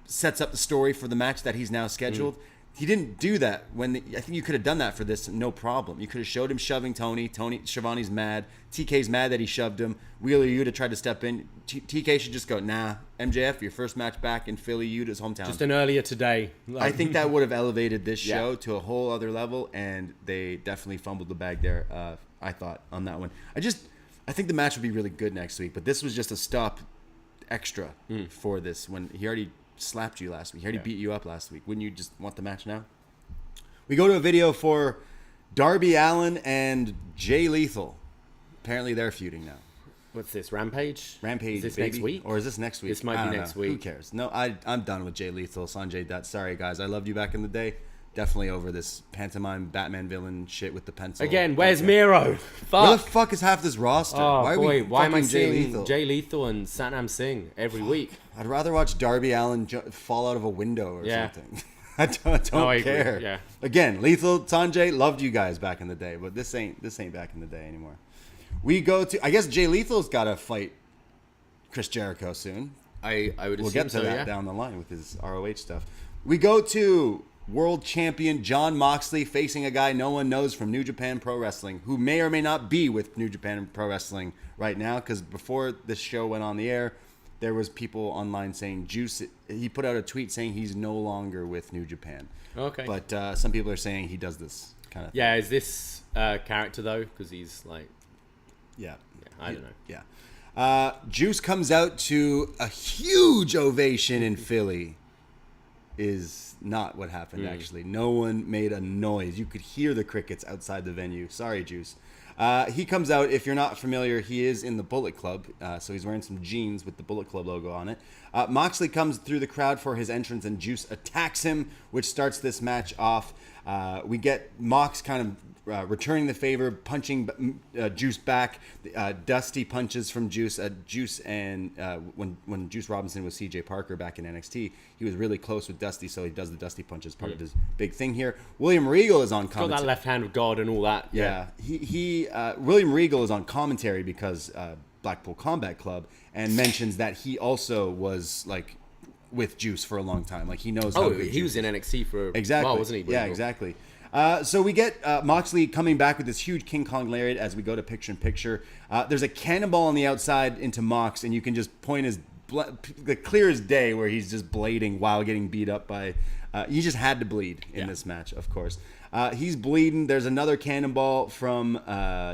Speaker 2: sets up the story for the match that he's now scheduled. He didn't do that I think you could have done that for this, no problem. You could have showed him shoving Tony. Schiavone's mad. TK's mad that he shoved him. Wheeler Yuta tried to step in. TK should just go, nah, MJF, your first match back in Philly, Yuta's hometown.
Speaker 3: Just an earlier today.
Speaker 2: I think that would have elevated this show to a whole other level, and they definitely fumbled the bag there, I thought, on that one. I think the match would be really good next week, but this was just a stop extra for this when he already slapped you last week. He already beat you up last week. Wouldn't you just want the match now? We go to a video for Darby Allin and Jay Lethal. Apparently they're feuding now.
Speaker 3: What's this, Rampage?
Speaker 2: Rampage,
Speaker 3: is this
Speaker 2: baby?
Speaker 3: next week?
Speaker 2: Or is this next week?
Speaker 3: This might be next week.
Speaker 2: Who cares? No, I'm done with Jay Lethal, Sanjay Dutt. Sorry, guys. I loved you back in the day. Definitely over this pantomime Batman villain shit with the pencil.
Speaker 3: Again, where's Miro? Fuck.
Speaker 2: Where the fuck is half this roster?
Speaker 3: Oh, why am I
Speaker 2: Jay
Speaker 3: seeing
Speaker 2: Lethal?
Speaker 3: Jay Lethal and Satnam Singh every week?
Speaker 2: I'd rather watch Darby Allin fall out of a window or something. I don't
Speaker 3: I agree,
Speaker 2: care.
Speaker 3: yeah.
Speaker 2: Again, Lethal, Sanjay, loved you guys back in the day, but this ain't back in the day anymore. We go to, I guess Jay Lethal's got to fight Chris Jericho soon.
Speaker 3: I would assume
Speaker 2: We'll get to that
Speaker 3: yeah.
Speaker 2: down the line with his ROH stuff. We go to world champion Jon Moxley facing a guy no one knows from New Japan Pro Wrestling, who may or may not be with New Japan Pro Wrestling right now, because before this show went on the air, there was people online saying he put out a tweet saying he's no longer with New Japan.
Speaker 3: Okay.
Speaker 2: But some people are saying he does this kind of thing.
Speaker 3: Yeah, is this character though? Because he's like...
Speaker 2: Yeah.
Speaker 3: I don't know.
Speaker 2: Yeah. Juice comes out to a huge ovation in Philly. Is not what happened, actually. No one made a noise. You could hear the crickets outside the venue. Sorry, Juice. He comes out. If you're not familiar, he is in the Bullet Club. So he's wearing some jeans with the Bullet Club logo on it. Moxley comes through the crowd for his entrance, and Juice attacks him, which starts this match off. We get Mox kind of returning the favor, punching Juice back. Dusty punches from Juice. Juice and when Juice Robinson was CJ Parker back in NXT, he was really close with Dusty, so he does the Dusty punches, part of his big thing here. William Regal is on commentary.
Speaker 3: Got that left hand of God and all that.
Speaker 2: Yeah. William Regal is on commentary because Blackpool Combat Club, and mentions that he also was like with Juice for a long time. Like he knows.
Speaker 3: Oh, he was in NXT for
Speaker 2: exactly.
Speaker 3: While, wasn't he?
Speaker 2: Yeah, exactly. So we get Moxley coming back with this huge King Kong lariat as we go to picture-in-picture. There's a cannonball on the outside into Mox, and you can just point his the clear as day where he's just blading while getting beat up by... he just had to bleed in this match, of course. He's bleeding. There's another cannonball from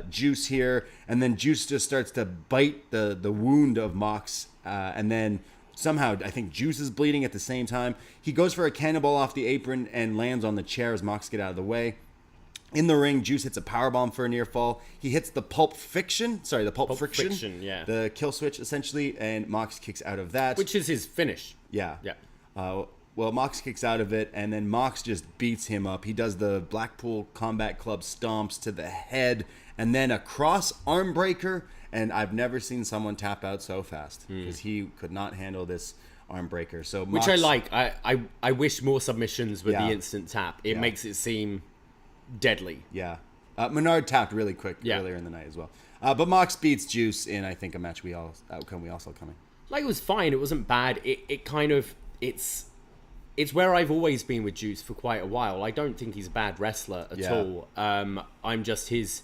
Speaker 2: Juice here, and then Juice just starts to bite the wound of Mox, and then... Somehow, I think Juice is bleeding at the same time. He goes for a cannonball off the apron and lands on the chair as Mox get out of the way. In the ring, Juice hits a powerbomb for a near fall. He hits the Pulp Friction,
Speaker 3: yeah.
Speaker 2: The kill switch, essentially, and Mox kicks out of that.
Speaker 3: Which is his finish.
Speaker 2: Yeah.
Speaker 3: Yeah.
Speaker 2: Well, Mox kicks out of it, and then Mox just beats him up. He does the Blackpool Combat Club stomps to the head, and then a cross arm breaker. And I've never seen someone tap out so fast because he could not handle this arm breaker. So Mox,
Speaker 3: which I like. I wish more submissions with the instant tap. It makes it seem deadly.
Speaker 2: Yeah. Menard tapped really quick earlier in the night as well. But Mox beats Juice in, I think, a match outcome we all saw coming.
Speaker 3: Like, it was fine. It wasn't bad. It it's where I've always been with Juice for quite a while. I don't think he's a bad wrestler at all. I'm just his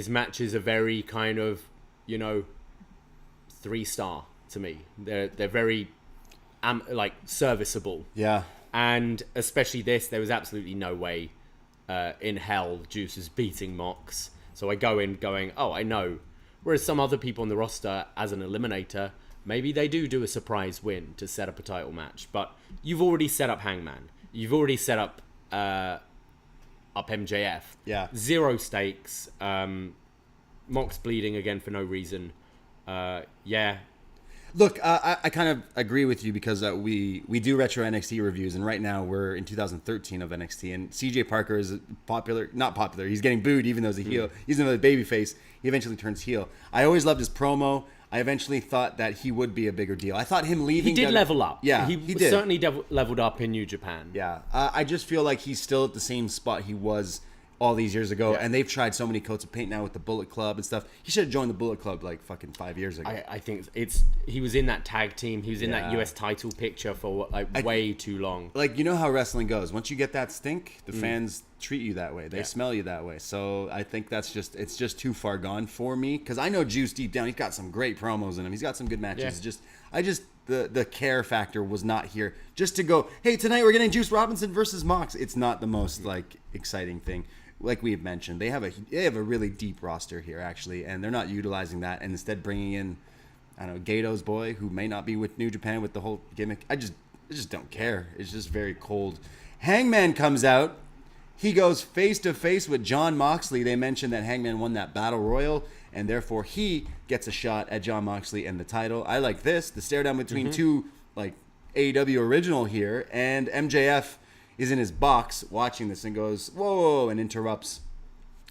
Speaker 3: matches are very kind of, 3-star to me. They're very serviceable.
Speaker 2: Yeah.
Speaker 3: And especially this, there was absolutely no way in hell Juice is beating Mox. So I go in going, oh, I know. Whereas some other people on the roster, as an eliminator, maybe they do a surprise win to set up a title match. But you've already set up Hangman. You've already set up MJF.
Speaker 2: Yeah.
Speaker 3: 0 stakes. Mox bleeding again for no reason.
Speaker 2: Look, I kind of agree with you because we do retro NXT reviews, and right now we're in 2013 of NXT, and CJ Parker is not popular. He's getting booed even though he's a heel. He's another babyface. He eventually turns heel. I always loved his promo. I eventually thought that he would be a bigger deal. I thought him leaving...
Speaker 3: He did level up.
Speaker 2: Yeah,
Speaker 3: he
Speaker 2: did.
Speaker 3: certainly leveled up in New Japan.
Speaker 2: Yeah. I just feel like he's still at the same spot he was all these years ago, and they've tried so many coats of paint now with the Bullet Club and stuff. He should have joined the Bullet Club like fucking 5 years ago.
Speaker 3: I think he was in that tag team. He was in that US title picture for way too long.
Speaker 2: Like, you know how wrestling goes. Once you get that stink, the fans treat you that way. They smell you that way. So I think it's just too far gone for me, because I know Juice deep down. He's got some great promos in him. He's got some good matches. The care factor was not here. Just to go, hey, tonight we're getting Juice Robinson versus Mox. It's not the most exciting thing. Like we have mentioned, they have a really deep roster here actually, and they're not utilizing that, and instead bringing in, I don't know, Gato's boy, who may not be with New Japan with the whole gimmick. I just don't care. It's just very cold. Hangman comes out. He goes face to face with Jon Moxley. They mentioned that Hangman won that battle royal, and therefore he gets a shot at Jon Moxley and the title. I like this. The stare down between two AEW original here, and MJF is in his box watching this and goes, whoa, and interrupts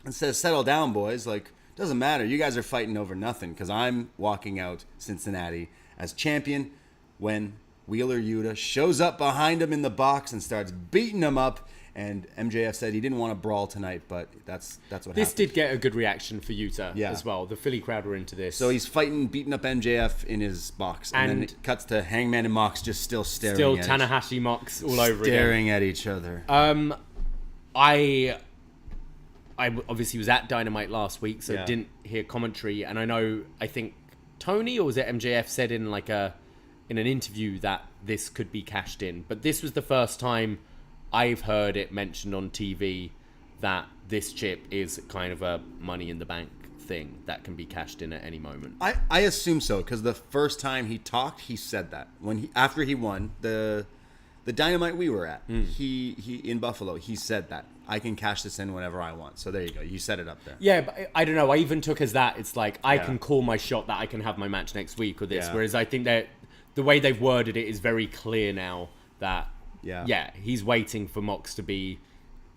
Speaker 2: and says, settle down, boys. Doesn't matter. You guys are fighting over nothing, because I'm walking out Cincinnati as champion when Wheeler Yuta shows up behind him in the box and starts beating him up. And MJF said he didn't want to brawl tonight, but that's what happened.
Speaker 3: This did get a good reaction for Yuta as well. The Philly crowd were into this.
Speaker 2: So he's beating up MJF in his box. And then it cuts to Hangman and Mox just still staring
Speaker 3: still
Speaker 2: at
Speaker 3: Tanahashi Mox all over again.
Speaker 2: Staring at each other.
Speaker 3: I obviously was at Dynamite last week, so didn't hear commentary. And I think Tony, or was it MJF, said in an interview that this could be cashed in. But this was the first time I've heard it mentioned on TV that this chip is kind of a money in the bank thing that can be cashed in at any moment.
Speaker 2: I assume so, because the first time he talked, he said that after he won the Dynamite we were at, he in Buffalo, he said that I can cash this in whenever I want. So there you go, you set it up there.
Speaker 3: Yeah, but I don't know. I even took as that it's like I can call my shot that I can have my match next week or this.
Speaker 2: Yeah.
Speaker 3: Whereas I think that the way they've worded it is very clear now that. Yeah, he's waiting for Mox to be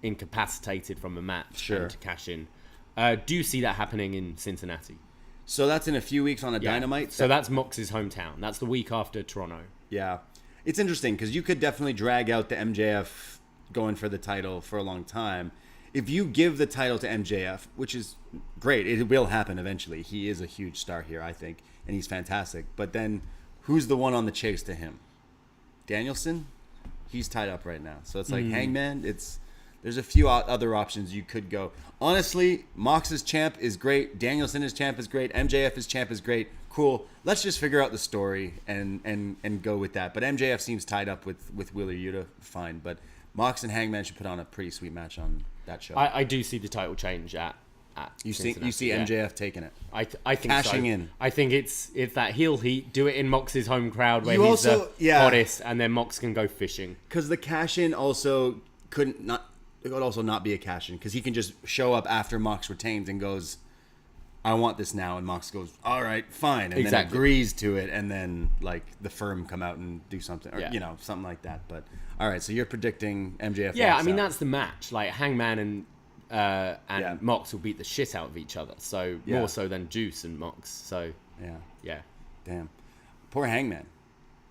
Speaker 3: incapacitated from a match and to cash in. Do you see that happening in Cincinnati?
Speaker 2: So that's in a few weeks on a Dynamite?
Speaker 3: So that's Mox's hometown. That's the week after Toronto.
Speaker 2: Yeah. It's interesting because you could definitely drag out the MJF going for the title for a long time. If you give the title to MJF, which is great, it will happen eventually. He is a huge star here, I think, and he's fantastic. But then who's the one on the chase to him? Danielson? He's tied up right now. So it's like Hangman, there's a few other options you could go. Honestly, Mox's champ is great. Danielson as champ is great. MJF as champ is great. Cool. Let's just figure out the story and go with that. But MJF seems tied up with Wheeler Yuta. Fine. But Mox and Hangman should put on a pretty sweet match on that show.
Speaker 3: I do see the title change at
Speaker 2: you see MJF taking it.
Speaker 3: I think
Speaker 2: cashing
Speaker 3: so.
Speaker 2: in.
Speaker 3: I think it's that heel heat. Do it in Mox's home crowd where he's the hottest, and then Mox can go fishing.
Speaker 2: Because the cash in also could also not be a cash in, because he can just show up after Mox retains and goes, I want this now, and Mox goes, all right, fine, and then agrees to it, and then the firm come out and do something, or something like that. But all right, so you're predicting MJF?
Speaker 3: Yeah, I mean that's the match. Hangman and Mox will beat the shit out of each other. So more so than Juice and Mox. So yeah.
Speaker 2: Damn, poor Hangman.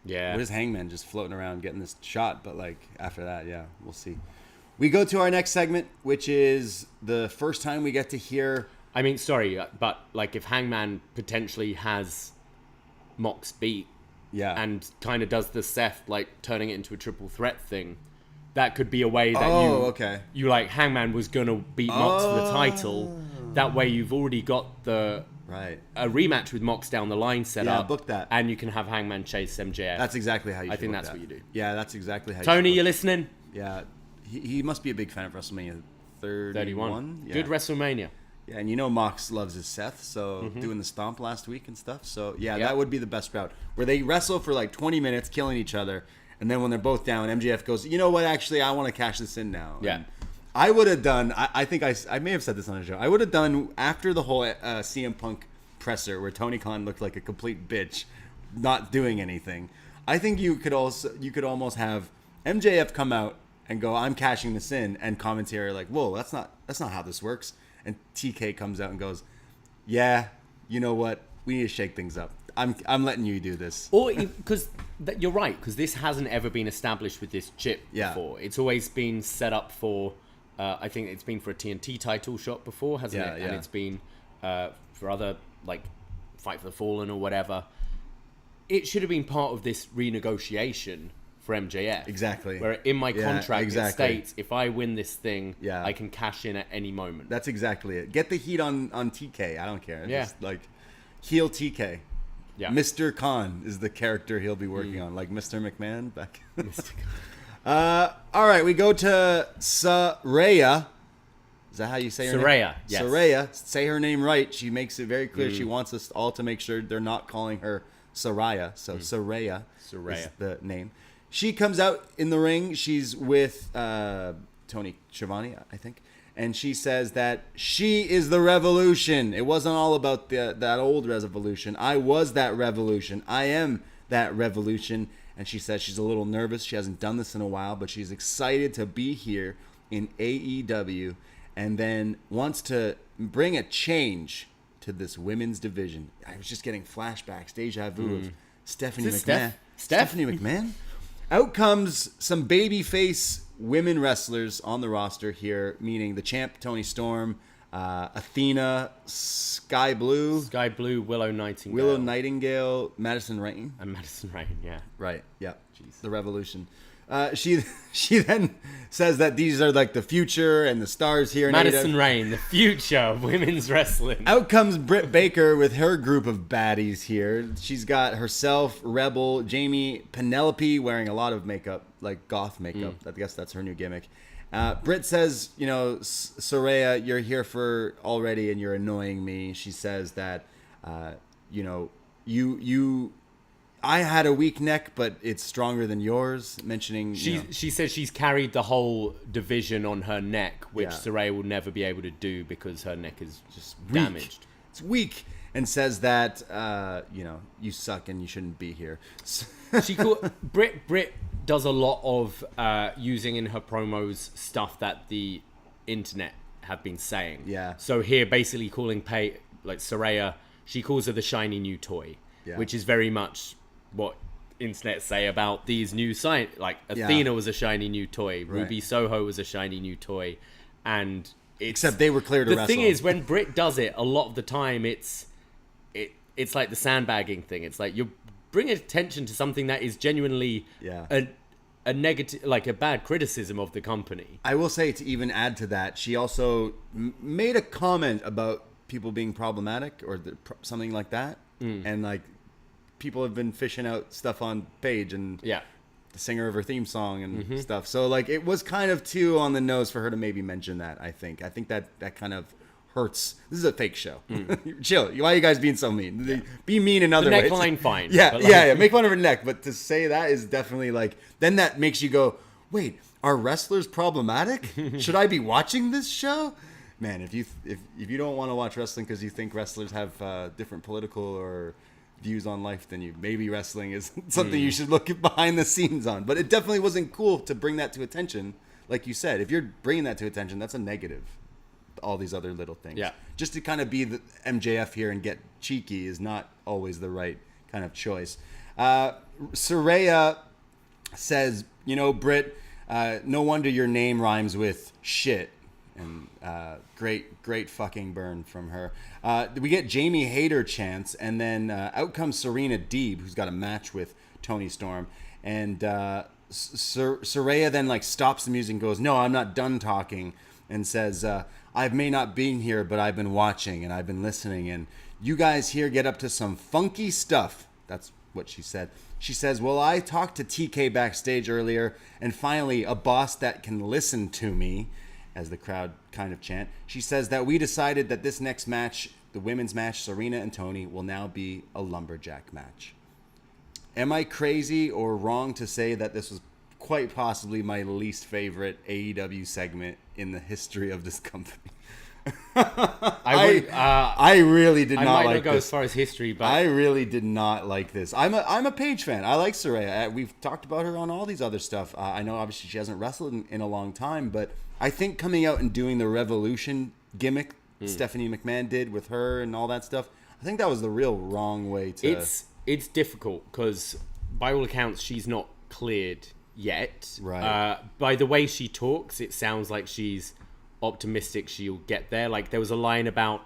Speaker 3: Yeah.
Speaker 2: What is Hangman just floating around getting this shot? But after that, we'll see. We go to our next segment, which is the first time we get to hear.
Speaker 3: I mean, sorry, but if Hangman potentially has Mox beat,
Speaker 2: Yeah.
Speaker 3: and kind of does the Seth, like, turning it into a triple threat thing, that could be a way that
Speaker 2: okay.
Speaker 3: you like, Hangman was going to beat Mox for the title. That way you've already got a rematch with Mox down the line set up.
Speaker 2: Yeah, book that.
Speaker 3: And you can have Hangman chase MJF.
Speaker 2: That's exactly how you
Speaker 3: I
Speaker 2: should
Speaker 3: think
Speaker 2: book
Speaker 3: that's
Speaker 2: that.
Speaker 3: what you do.
Speaker 2: Yeah, that's exactly how
Speaker 3: Tony,
Speaker 2: you
Speaker 3: you listening?
Speaker 2: Yeah. He must be a big fan of WrestleMania 31. Yeah.
Speaker 3: Good WrestleMania.
Speaker 2: Yeah, and you know Mox loves his Seth, so doing the stomp last week and stuff. So, yeah, that would be the best route. Where they wrestle for like 20 minutes, killing each other, and then when they're both down, MJF goes, you know what, actually, I want to cash this in now.
Speaker 3: Yeah.
Speaker 2: And I would have done, I think I may have said this on the show, I would have done, after the whole CM Punk presser where Tony Khan looked like a complete bitch, not doing anything, I think you could almost have MJF come out and go, I'm cashing this in, and commentary like, whoa, that's not how this works. And TK comes out and goes, yeah, you know what, we need to shake things up. I'm letting you do this.
Speaker 3: Or because you're right, because this hasn't ever been established with this chip before. It's always been set up for, I think it's been for a TNT title shot before, hasn't it?
Speaker 2: Yeah.
Speaker 3: And it's been for other, like, Fight for the Fallen or whatever. It should have been part of this renegotiation for MJF.
Speaker 2: Exactly.
Speaker 3: Where in my contract
Speaker 2: exactly.
Speaker 3: it states, if I win this thing, I can cash in at any moment.
Speaker 2: That's exactly it. Get the heat on TK. I don't care.
Speaker 3: Yeah.
Speaker 2: Just, like, heel TK.
Speaker 3: Yeah.
Speaker 2: Mr. Khan is the character he'll be working on, like Mr. McMahon back. All right, we go to Saraya. Is that how you say her name?
Speaker 3: Saraya, yes.
Speaker 2: Saraya. Say her name right. She makes it very clear she wants us all to make sure they're not calling her Saraya. So Saraya is the name. She comes out in the ring. She's with Tony Schiavone, I think. And she says that she is the revolution. It wasn't all about that old revolution. I was that revolution. I am that revolution. And she says she's a little nervous. She hasn't done this in a while, but she's excited to be here in AEW, and then wants to bring a change to this women's division. I was just getting flashbacks, deja vu of Stephanie
Speaker 3: Is this
Speaker 2: McMahon. Stephanie McMahon? Out comes some babyface women wrestlers on the roster here, meaning the champ, Toni Storm, Athena, Sky Blue,
Speaker 3: Willow Nightingale,
Speaker 2: Madison Rain.
Speaker 3: and Madison Rain, yeah.
Speaker 2: Right, yeah. The Revolution. She then says that these are like the future and the stars here in
Speaker 3: Madison
Speaker 2: AEW.
Speaker 3: Rain, the future of women's wrestling.
Speaker 2: Out comes Britt Baker with her group of baddies here. She's got herself, Rebel, Jamie, Penelope wearing a lot of makeup, like goth makeup. I guess that's her new gimmick. Britt says, you know, Saraya, you're here for already and you're annoying me. She says that, you know, I had a weak neck, but it's stronger than yours. Mentioning,
Speaker 3: She says she's carried the whole division on her neck, which Saraya will never be able to do because her neck is just
Speaker 2: weak.
Speaker 3: damaged.
Speaker 2: It's weak, and says that you know, you suck and you shouldn't be here.
Speaker 3: Britt does a lot of using in her promos stuff that the internet have been saying.
Speaker 2: Yeah.
Speaker 3: So here, basically calling like Saraya, she calls her the shiny new toy, which is very much what internet say about these new signs. Like Athena was a shiny new toy, Ruby Soho was a shiny new toy, and
Speaker 2: except they were clear to wrestle.
Speaker 3: The thing is, when Britt does it, a lot of the time it's like the sandbagging thing. It's like you're bringing attention to something that is genuinely a negative, like a bad criticism of the company.
Speaker 2: I will say, to even add to that, she also made a comment about people being problematic or something like that, and like people have been fishing out stuff on Paige and the singer of her theme song and stuff. So like it was kind of too on the nose for her to maybe mention that. I think that kind of hurts. This is a fake show. Chill. Why are you guys being so mean? Be mean in other ways.
Speaker 3: The neckline, fine.
Speaker 2: Yeah. Make fun of her neck, but to say that is definitely like, then that makes you go, wait, are wrestlers problematic? Should I be watching this show? Man, if you don't want to watch wrestling because you think wrestlers have different political or views on life than you, maybe wrestling is something you should look at behind the scenes on. But it definitely wasn't cool to bring that to attention. Like you said, if you're bringing that to attention, that's a negative. All these other little things. Yeah. Just to kind of be the MJF here and get cheeky is not always the right kind of choice. Saraya says, you know, Britt, no wonder your name rhymes with shit. And great fucking burn from her. We get Jamie Hayter chants, and then out comes Serena Deeb, who's got a match with Toni Storm. And Saraya then like stops the music and goes, "No, I'm not done talking," and says, "I may not be here, but I've been watching and I've been listening, and you guys here get up to some funky stuff." That's what she said. She says, "Well, I talked to TK backstage earlier, and finally a boss that can listen to me," as the crowd kind of chant. She says that we decided that this next match, the women's match, Serena and Toni, will now be a lumberjack match. Am I crazy or wrong to say that this was quite possibly my least favorite AEW segment in the history of this company? I really did not like this.
Speaker 3: I might not go as far as history, but
Speaker 2: I really did not like this. I'm a Paige fan. I like Saraya. We've talked about her on all these other stuff. I know obviously she hasn't wrestled in a long time, but I think coming out and doing the Revolution gimmick Stephanie McMahon did with her and all that stuff, I think that was the real wrong way to...
Speaker 3: It's difficult because by all accounts she's not cleared yet.
Speaker 2: Right.
Speaker 3: By the way she talks, it sounds like she's optimistic she'll get there. Like there was a line about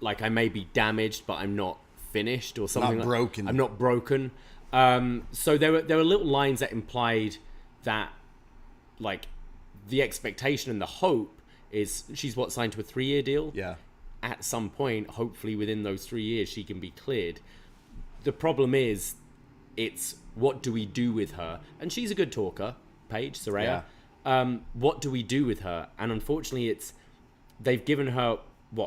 Speaker 3: like I may be damaged but I'm not finished or something.
Speaker 2: Not broken.
Speaker 3: I'm not broken. So there were little lines that implied that like the expectation and the hope is she's signed to a 3-year deal.
Speaker 2: Yeah.
Speaker 3: At some point, hopefully within those 3 years, she can be cleared. The problem is, it's what do we do with her? And she's a good talker, Paige, Saraya.
Speaker 2: Yeah.
Speaker 3: What do we do with her? And unfortunately, they've given her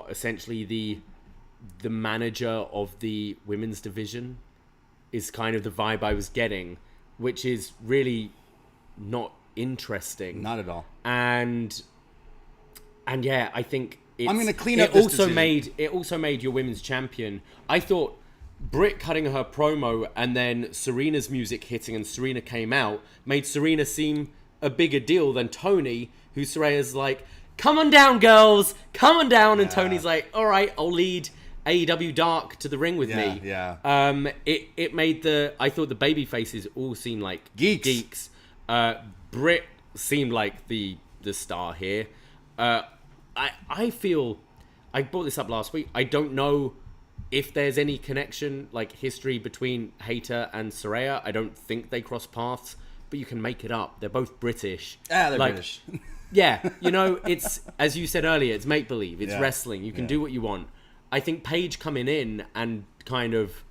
Speaker 3: essentially the manager of the women's division is kind of the vibe I was getting, which is really not interesting.
Speaker 2: Not at all.
Speaker 3: And yeah, I think
Speaker 2: I'm going to clean up this decision.
Speaker 3: It also made your women's champion. I thought Britt cutting her promo and then Serena's music hitting and Serena came out made Serena seem a bigger deal than Toni, who Saraya's like, "Come on down, girls, come on down," and Tony's like, "All right, I'll lead AEW Dark to the ring with me."
Speaker 2: Yeah.
Speaker 3: It made I thought the baby faces all seemed like
Speaker 2: geeks.
Speaker 3: Britt seemed like the star here. I feel I brought this up last week. I don't know if there's any connection, like history between Hayter and Saraya. I don't think they cross paths, but you can make it up. They're both British.
Speaker 2: They're British.
Speaker 3: Yeah, it's, as you said earlier, it's make-believe. It's wrestling. You can do what you want. I think Paige coming in and kind of,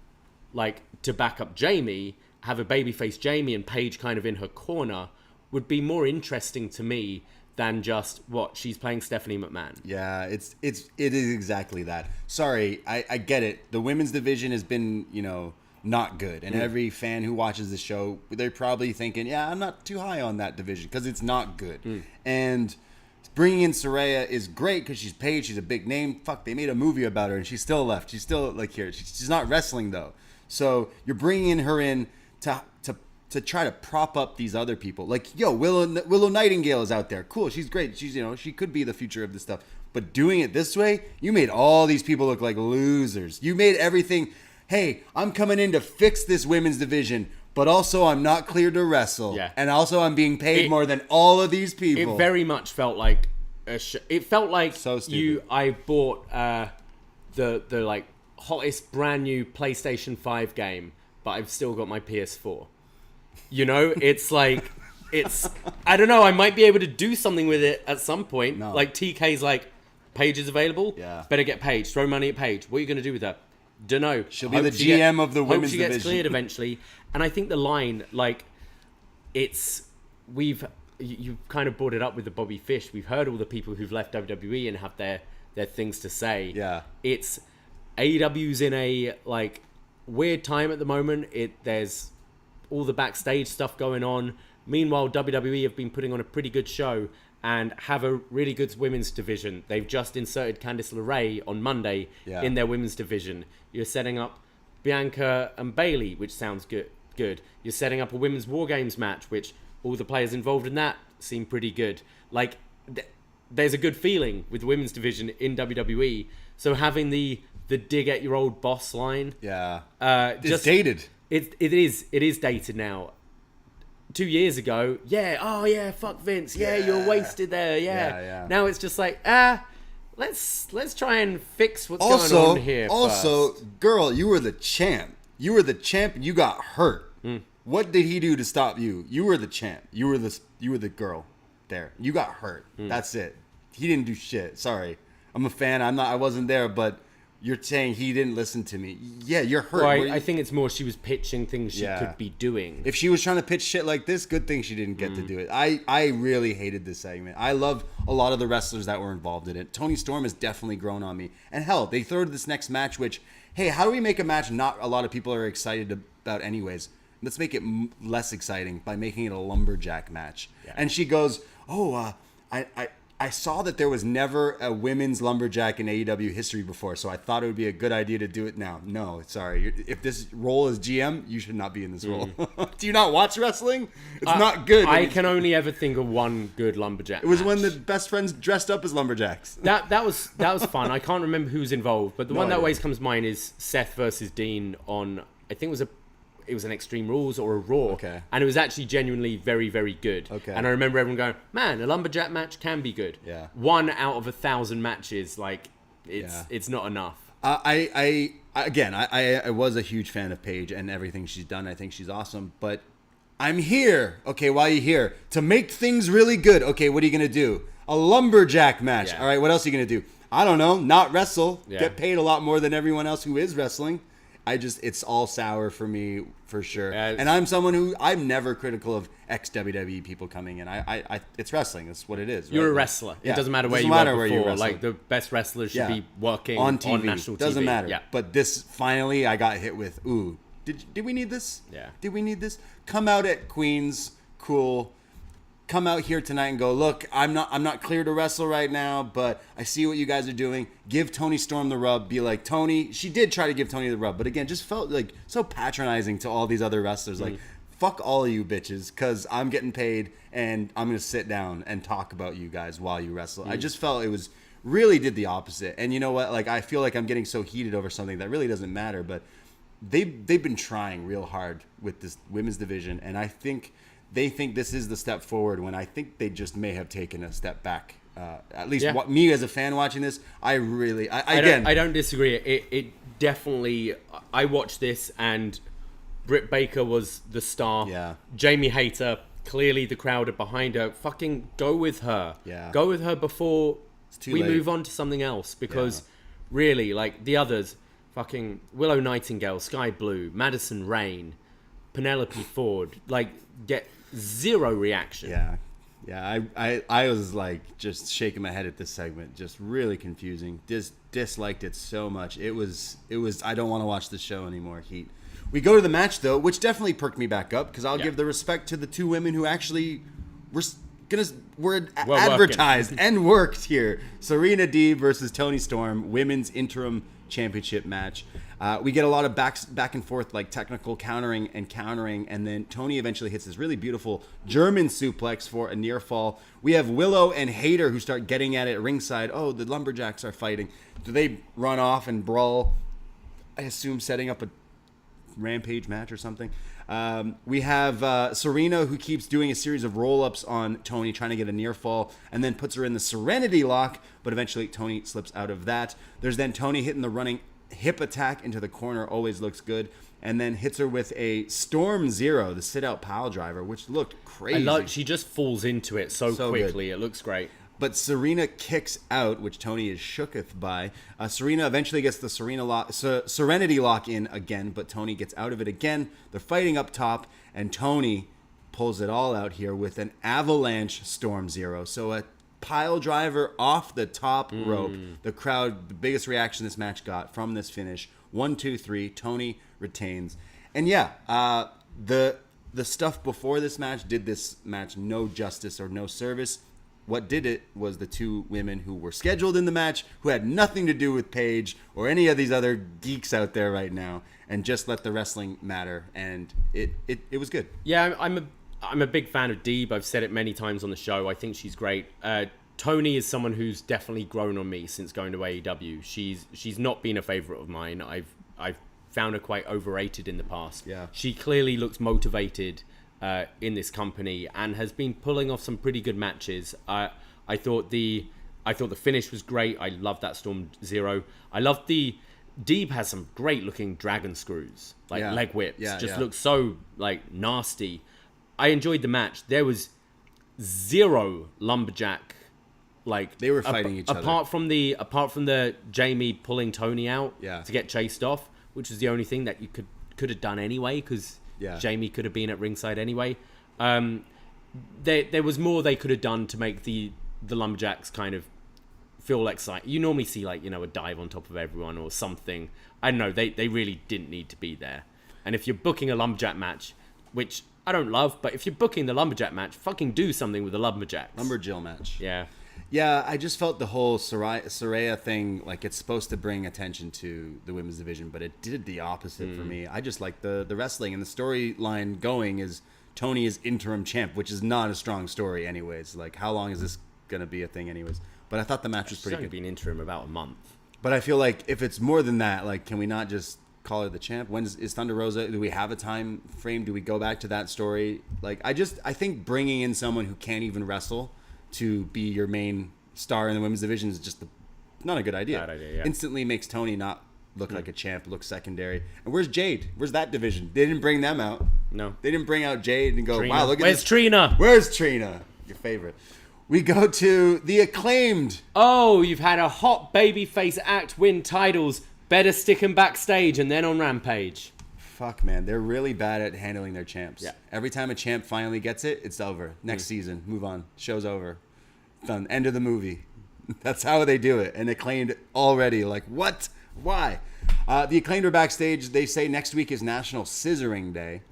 Speaker 3: like, to back up Jamie, have a babyface Jamie and Paige kind of in her corner would be more interesting to me than just she's playing Stephanie McMahon.
Speaker 2: Yeah, it is exactly that. Sorry, I get it. The women's division has been, not good. And every fan who watches the show, they're probably thinking, yeah, I'm not too high on that division because it's not good. And bringing in Saraya is great because she's Paige, she's a big name. Fuck, they made a movie about her and she's still left. She's still here. She's not wrestling though. So you're bringing her in to try to prop up these other people. Like, Willow Nightingale is out there. Cool, she's great. She's, she could be the future of this stuff. But doing it this way, you made all these people look like losers. You made everything, hey, I'm coming in to fix this women's division, but also I'm not cleared to wrestle.
Speaker 3: Yeah.
Speaker 2: And also I'm being paid more than all of these people.
Speaker 3: It very much felt like it felt like
Speaker 2: so stupid.
Speaker 3: I bought the like hottest brand new PlayStation 5 game, but I've still got my PS4. It's like, I don't know, I might be able to do something with it at some point.
Speaker 2: No.
Speaker 3: Like, TK's like, Paige is available?
Speaker 2: Yeah.
Speaker 3: Better get Paige. Throw money at Paige. What are you going to do with her? Dunno.
Speaker 2: She'll be the GM of the women's division.
Speaker 3: Hope she gets cleared eventually. And I think the line, like, you've kind of brought it up with the Bobby Fish. We've heard all the people who've left WWE and have their things to say.
Speaker 2: Yeah.
Speaker 3: It's, AEW's in a, like, weird time at the moment. There's all the backstage stuff going on. Meanwhile, WWE have been putting on a pretty good show and have a really good women's division. They've just inserted Candice LeRae on Monday in their women's division. You're setting up Bianca and Bayley, which sounds good. You're setting up a women's War Games match, which all the players involved in that seem pretty good. Like, there's a good feeling with the women's division in WWE. So having the dig at your old boss line,
Speaker 2: it's dated.
Speaker 3: It is dated now. 2 years ago, fuck Vince, you're wasted there,
Speaker 2: Yeah.
Speaker 3: Now it's just like, let's try and fix what's going on here.
Speaker 2: Also, girl, you were the champ. You were the champ, and you got hurt. What did he do to stop you? You were the champ. You were the girl there. You got hurt. That's it. He didn't do shit. Sorry. I'm a fan. I wasn't there, but you're saying he didn't listen to me. Yeah, you're hurt.
Speaker 3: Well, I think it's more she was pitching things she could be doing.
Speaker 2: If she was trying to pitch shit like this, good thing she didn't get to do it. I really hated this segment. I love a lot of the wrestlers that were involved in it. Toni Storm has definitely grown on me. And hell, they throw to this next match, which, hey, how do we make a match not a lot of people are excited about anyways? Let's make it less exciting by making it a lumberjack match. Yeah. And she goes, I saw that there was never a women's lumberjack in AEW history before, so I thought it would be a good idea to do it now. No, sorry. If this role is GM, you should not be in this role. Do you not watch wrestling? It's not good.
Speaker 3: I can only ever think of one good lumberjack
Speaker 2: It was
Speaker 3: match.
Speaker 2: when the best friends dressed up as lumberjacks.
Speaker 3: That was fun. I can't remember who's involved, but the one that always comes to mind is Seth versus Dean on, I think it was an Extreme Rules or a Raw.
Speaker 2: Okay.
Speaker 3: And it was actually genuinely very, very good.
Speaker 2: Okay.
Speaker 3: And I remember everyone going, man, a lumberjack match can be good.
Speaker 2: Yeah.
Speaker 3: 1 out of 1,000 matches, like, it's not enough.
Speaker 2: I was a huge fan of Paige and everything she's done. I think she's awesome, but I'm here. Okay, why are you here? To make things really good. Okay, what are you going to do? A lumberjack match.
Speaker 3: Yeah.
Speaker 2: All right, what else are you going to do? I don't know, not wrestle.
Speaker 3: Yeah.
Speaker 2: Get paid a lot more than everyone else who is wrestling. It's all sour for me, for sure. And I'm someone I'm never critical of ex-WWE people coming in. It's wrestling. That's what it is.
Speaker 3: You're
Speaker 2: right?
Speaker 3: a wrestler.
Speaker 2: Yeah.
Speaker 3: It doesn't matter where
Speaker 2: Doesn't
Speaker 3: you
Speaker 2: matter
Speaker 3: were
Speaker 2: where you
Speaker 3: before.
Speaker 2: wrestle.
Speaker 3: Like, the best wrestlers should be working
Speaker 2: on TV.
Speaker 3: national TV.
Speaker 2: Doesn't matter.
Speaker 3: Yeah.
Speaker 2: But this, finally, I got hit with, did we need this?
Speaker 3: Yeah.
Speaker 2: Did we need this? Come out at Queens, cool. Come out here tonight and go, look, I'm not clear to wrestle right now, but I see what you guys are doing. Give Toni Storm the rub. Be like, Toni. She did try to give Toni the rub, but again, just felt like so patronizing to all these other wrestlers. Like, fuck all of you bitches, because I'm getting paid and I'm going to sit down and talk about you guys while you wrestle. I just felt it was really did the opposite. And you know what? Like, I feel like I'm getting so heated over something that really doesn't matter, but they've been trying real hard with this women's division, and I think they think this is the step forward when I think they just may have taken a step back. At least me as a fan watching this, I don't
Speaker 3: disagree. It definitely, I watched this and Britt Baker was the star.
Speaker 2: Yeah.
Speaker 3: Jamie Hayter, clearly the crowd are behind her. Fucking go with her.
Speaker 2: Yeah.
Speaker 3: Go with her before we
Speaker 2: late.
Speaker 3: move on to something else, because really, like, the others, fucking Willow Nightingale, Sky Blue, Madison Rain, Penelope Ford, like, get zero reaction.
Speaker 2: Yeah. I was like just shaking my head at this segment, just really confusing. Disliked it so much. It was. I don't want to watch this show anymore. Heat. We go to the match though, which definitely perked me back up, because I'll give the respect to the two women who actually were advertised and worked here. Serena Deeb versus Toni Storm, women's interim championship match. We get a lot of back and forth, like technical countering, and then Toni eventually hits this really beautiful German suplex for a near fall. We have Willow and Hayter who start getting at it ringside. Oh, the lumberjacks are fighting. Do they run off and brawl? I assume setting up a rampage match or something. We have Serena, who keeps doing a series of roll-ups on Toni, trying to get a near fall, and then puts her in the Serenity Lock, but eventually Toni slips out of that. There's then Toni hitting the running hip attack into the corner, always looks good, and then hits her with a Storm Zero, the sit-out pile driver, which looked crazy.
Speaker 3: She just falls into it so quickly. Good. It looks great.
Speaker 2: But Serena kicks out, which Toni is shooketh by. Serena eventually gets the Serenity Lock in again, but Toni gets out of it again. They're fighting up top, and Toni pulls it all out here with an avalanche Storm Zero. So a pile driver off the top rope. The crowd, the biggest reaction this match got from this finish. 1, 2, 3. Toni retains. And the stuff before this match did this match no justice or no service. What did it was the two women who were scheduled in the match, who had nothing to do with Paige or any of these other geeks out there right now, and just let the wrestling matter. And it was good.
Speaker 3: Yeah, I'm a big fan of Deeb. I've said it many times on the show. I think she's great. Toni is someone who's definitely grown on me since going to AEW. She's not been a favorite of mine. I've found her quite overrated in the past.
Speaker 2: Yeah.
Speaker 3: She clearly looks motivated. in this company and has been pulling off some pretty good matches. I thought the finish was great. I loved that Storm Zero. I loved the Deeb has some great looking dragon screws, like leg whips. Looks so like nasty. I enjoyed the match. There was zero lumberjack. Like
Speaker 2: they were fighting each other. Apart
Speaker 3: from the Jamie pulling Tony out to get chased off, which was the only thing that you could have done anyway, because Jamie could have been at ringside anyway. There was more they could have done to make the lumberjacks kind of feel exciting. You normally see like, a dive on top of everyone or something. I don't know. They really didn't need to be there. And if you're booking a lumberjack match, which I don't love, but if you're booking the lumberjack match, fucking do something with the lumberjacks.
Speaker 2: Lumberjill match.
Speaker 3: Yeah.
Speaker 2: Yeah, I just felt the whole Saraya thing, like it's supposed to bring attention to the women's division, but it did the opposite for me. I just like the wrestling, and the storyline going is Tony is interim champ, which is not a strong story anyways. Like, how long is this going to be a thing anyways? But I thought the match was pretty good.
Speaker 3: It's only been interim about a month.
Speaker 2: But I feel like if it's more than that, like, can we not just call her the champ? When is Thunder Rosa? Do we have a time frame? Do we go back to that story? Like, I think bringing in someone who can't even wrestle to be your main star in the women's division is just not a good idea.
Speaker 3: Bad idea, yeah.
Speaker 2: Instantly makes Tony not look like a champ, look secondary. And where's Jade? Where's that division? They didn't bring them out.
Speaker 3: No.
Speaker 2: They didn't bring out Jade and go,
Speaker 3: Trina.
Speaker 2: wow, look at
Speaker 3: Where's
Speaker 2: this.
Speaker 3: Trina?
Speaker 2: Where's Trina? Your favorite. We go to the Acclaimed.
Speaker 3: Oh, you've had a hot babyface act win titles. Better stick 'em backstage and then on Rampage.
Speaker 2: Fuck, man. They're really bad at handling their champs.
Speaker 3: Yeah.
Speaker 2: Every time a champ finally gets it, it's over. Next season. Move on. Show's over. Done. End of the movie. That's how they do it. And Acclaimed already. Like, what? Why? The Acclaimed are backstage. They say next week is National Scissoring Day.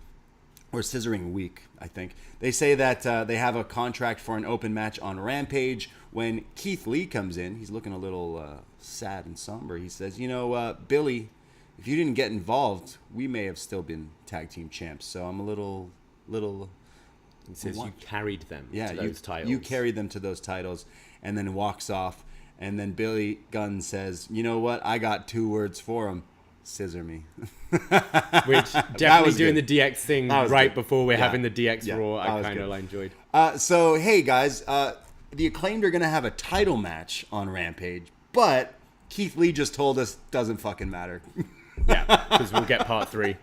Speaker 2: Or Scissoring Week, I think. They say that they have a contract for an open match on Rampage. When Keith Lee comes in, he's looking a little sad and somber. He says, Billy, if you didn't get involved, we may have still been tag team champs. So I'm a little.
Speaker 3: He says you carried them to those titles.
Speaker 2: You carried them to those titles, and then walks off. And then Billy Gunn says, you know what? I got 2 words for him. Scissor me.
Speaker 3: Which definitely doing
Speaker 2: good.
Speaker 3: the DX thing right before we're having the DX Raw, I kind of enjoyed.
Speaker 2: So, hey, guys, the Acclaimed are going to have a title match on Rampage, but Keith Lee just told us doesn't fucking matter.
Speaker 3: Yeah, because we'll get part 3.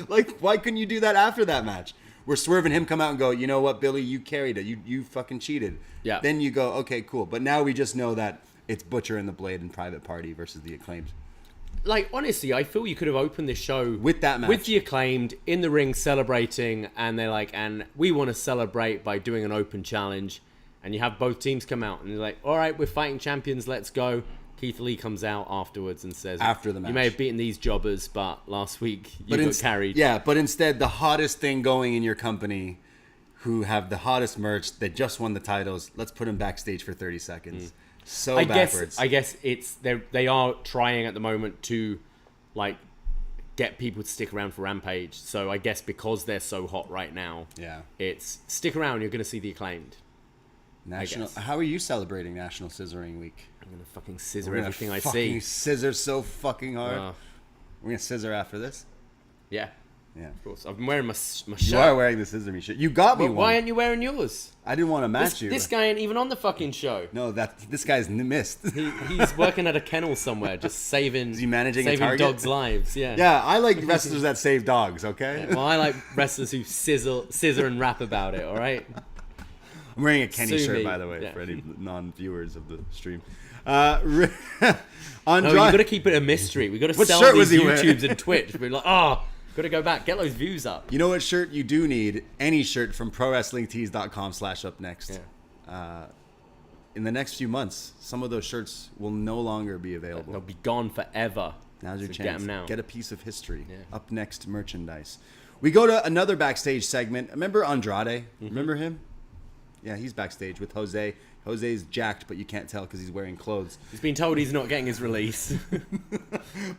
Speaker 2: Like, why couldn't you do that after that match? We're swerving him come out and go, you know what, Billy, you carried it. You fucking cheated.
Speaker 3: Yeah.
Speaker 2: Then you go, okay, cool. But now we just know that it's Butcher and the Blade and Private Party versus the Acclaimed.
Speaker 3: Like, honestly, I feel you could have opened this show
Speaker 2: with that match.
Speaker 3: With the Acclaimed in the ring celebrating, and they're like, and we want to celebrate by doing an open challenge. And you have both teams come out and they're like, all right, we're fighting champions, let's go. Keith Lee comes out afterwards and says,
Speaker 2: after the match,
Speaker 3: you may have beaten these jobbers, but last week you got carried.
Speaker 2: Yeah, but instead, the hottest thing going in your company, who have the hottest merch, they just won the titles, let's put them backstage for 30 seconds. So backwards.
Speaker 3: I guess it's they are trying at the moment to like get people to stick around for Rampage. So I guess because they're so hot right now, it's stick around. You're going to see the Acclaimed.
Speaker 2: How are you celebrating National Scissoring Week?
Speaker 3: I'm going to fucking scissor everything I see.
Speaker 2: Fucking scissor so fucking hard. We're going to scissor after this.
Speaker 3: Yeah.
Speaker 2: Yeah,
Speaker 3: of course. I've been wearing my shirt.
Speaker 2: You are wearing the Scissor Me shirt. You got me one.
Speaker 3: Why aren't you wearing yours?
Speaker 2: I didn't want to match you.
Speaker 3: This guy ain't even on the fucking show.
Speaker 2: No, this guy's missed.
Speaker 3: He's working at a kennel somewhere, just saving.
Speaker 2: Is he managing
Speaker 3: saving
Speaker 2: a Target?
Speaker 3: dogs' lives? Yeah.
Speaker 2: Yeah, I like wrestlers that save dogs. Okay.
Speaker 3: Yeah, well, I like wrestlers who scissor and rap about it. All right.
Speaker 2: I'm wearing a Kenny shirt, by the way, for any non-viewers of the stream. Andrade,
Speaker 3: no, you got to keep it a mystery. We got to sell these YouTubes and Twitch. We're like, got to go back, get those views up.
Speaker 2: You know what shirt you do need? Any shirt from ProWrestlingTees.com/upNXT.
Speaker 3: Yeah.
Speaker 2: In the next few months, some of those shirts will no longer be available.
Speaker 3: They'll be gone forever.
Speaker 2: Now's your chance.
Speaker 3: Get them now.
Speaker 2: Get a piece of history.
Speaker 3: Yeah.
Speaker 2: Up next, merchandise. We go to another backstage segment. Remember Andrade? Mm-hmm. Remember him? Yeah, he's backstage with Jose. Jose's jacked, but you can't tell because he's wearing clothes.
Speaker 3: He's been told he's not getting his release.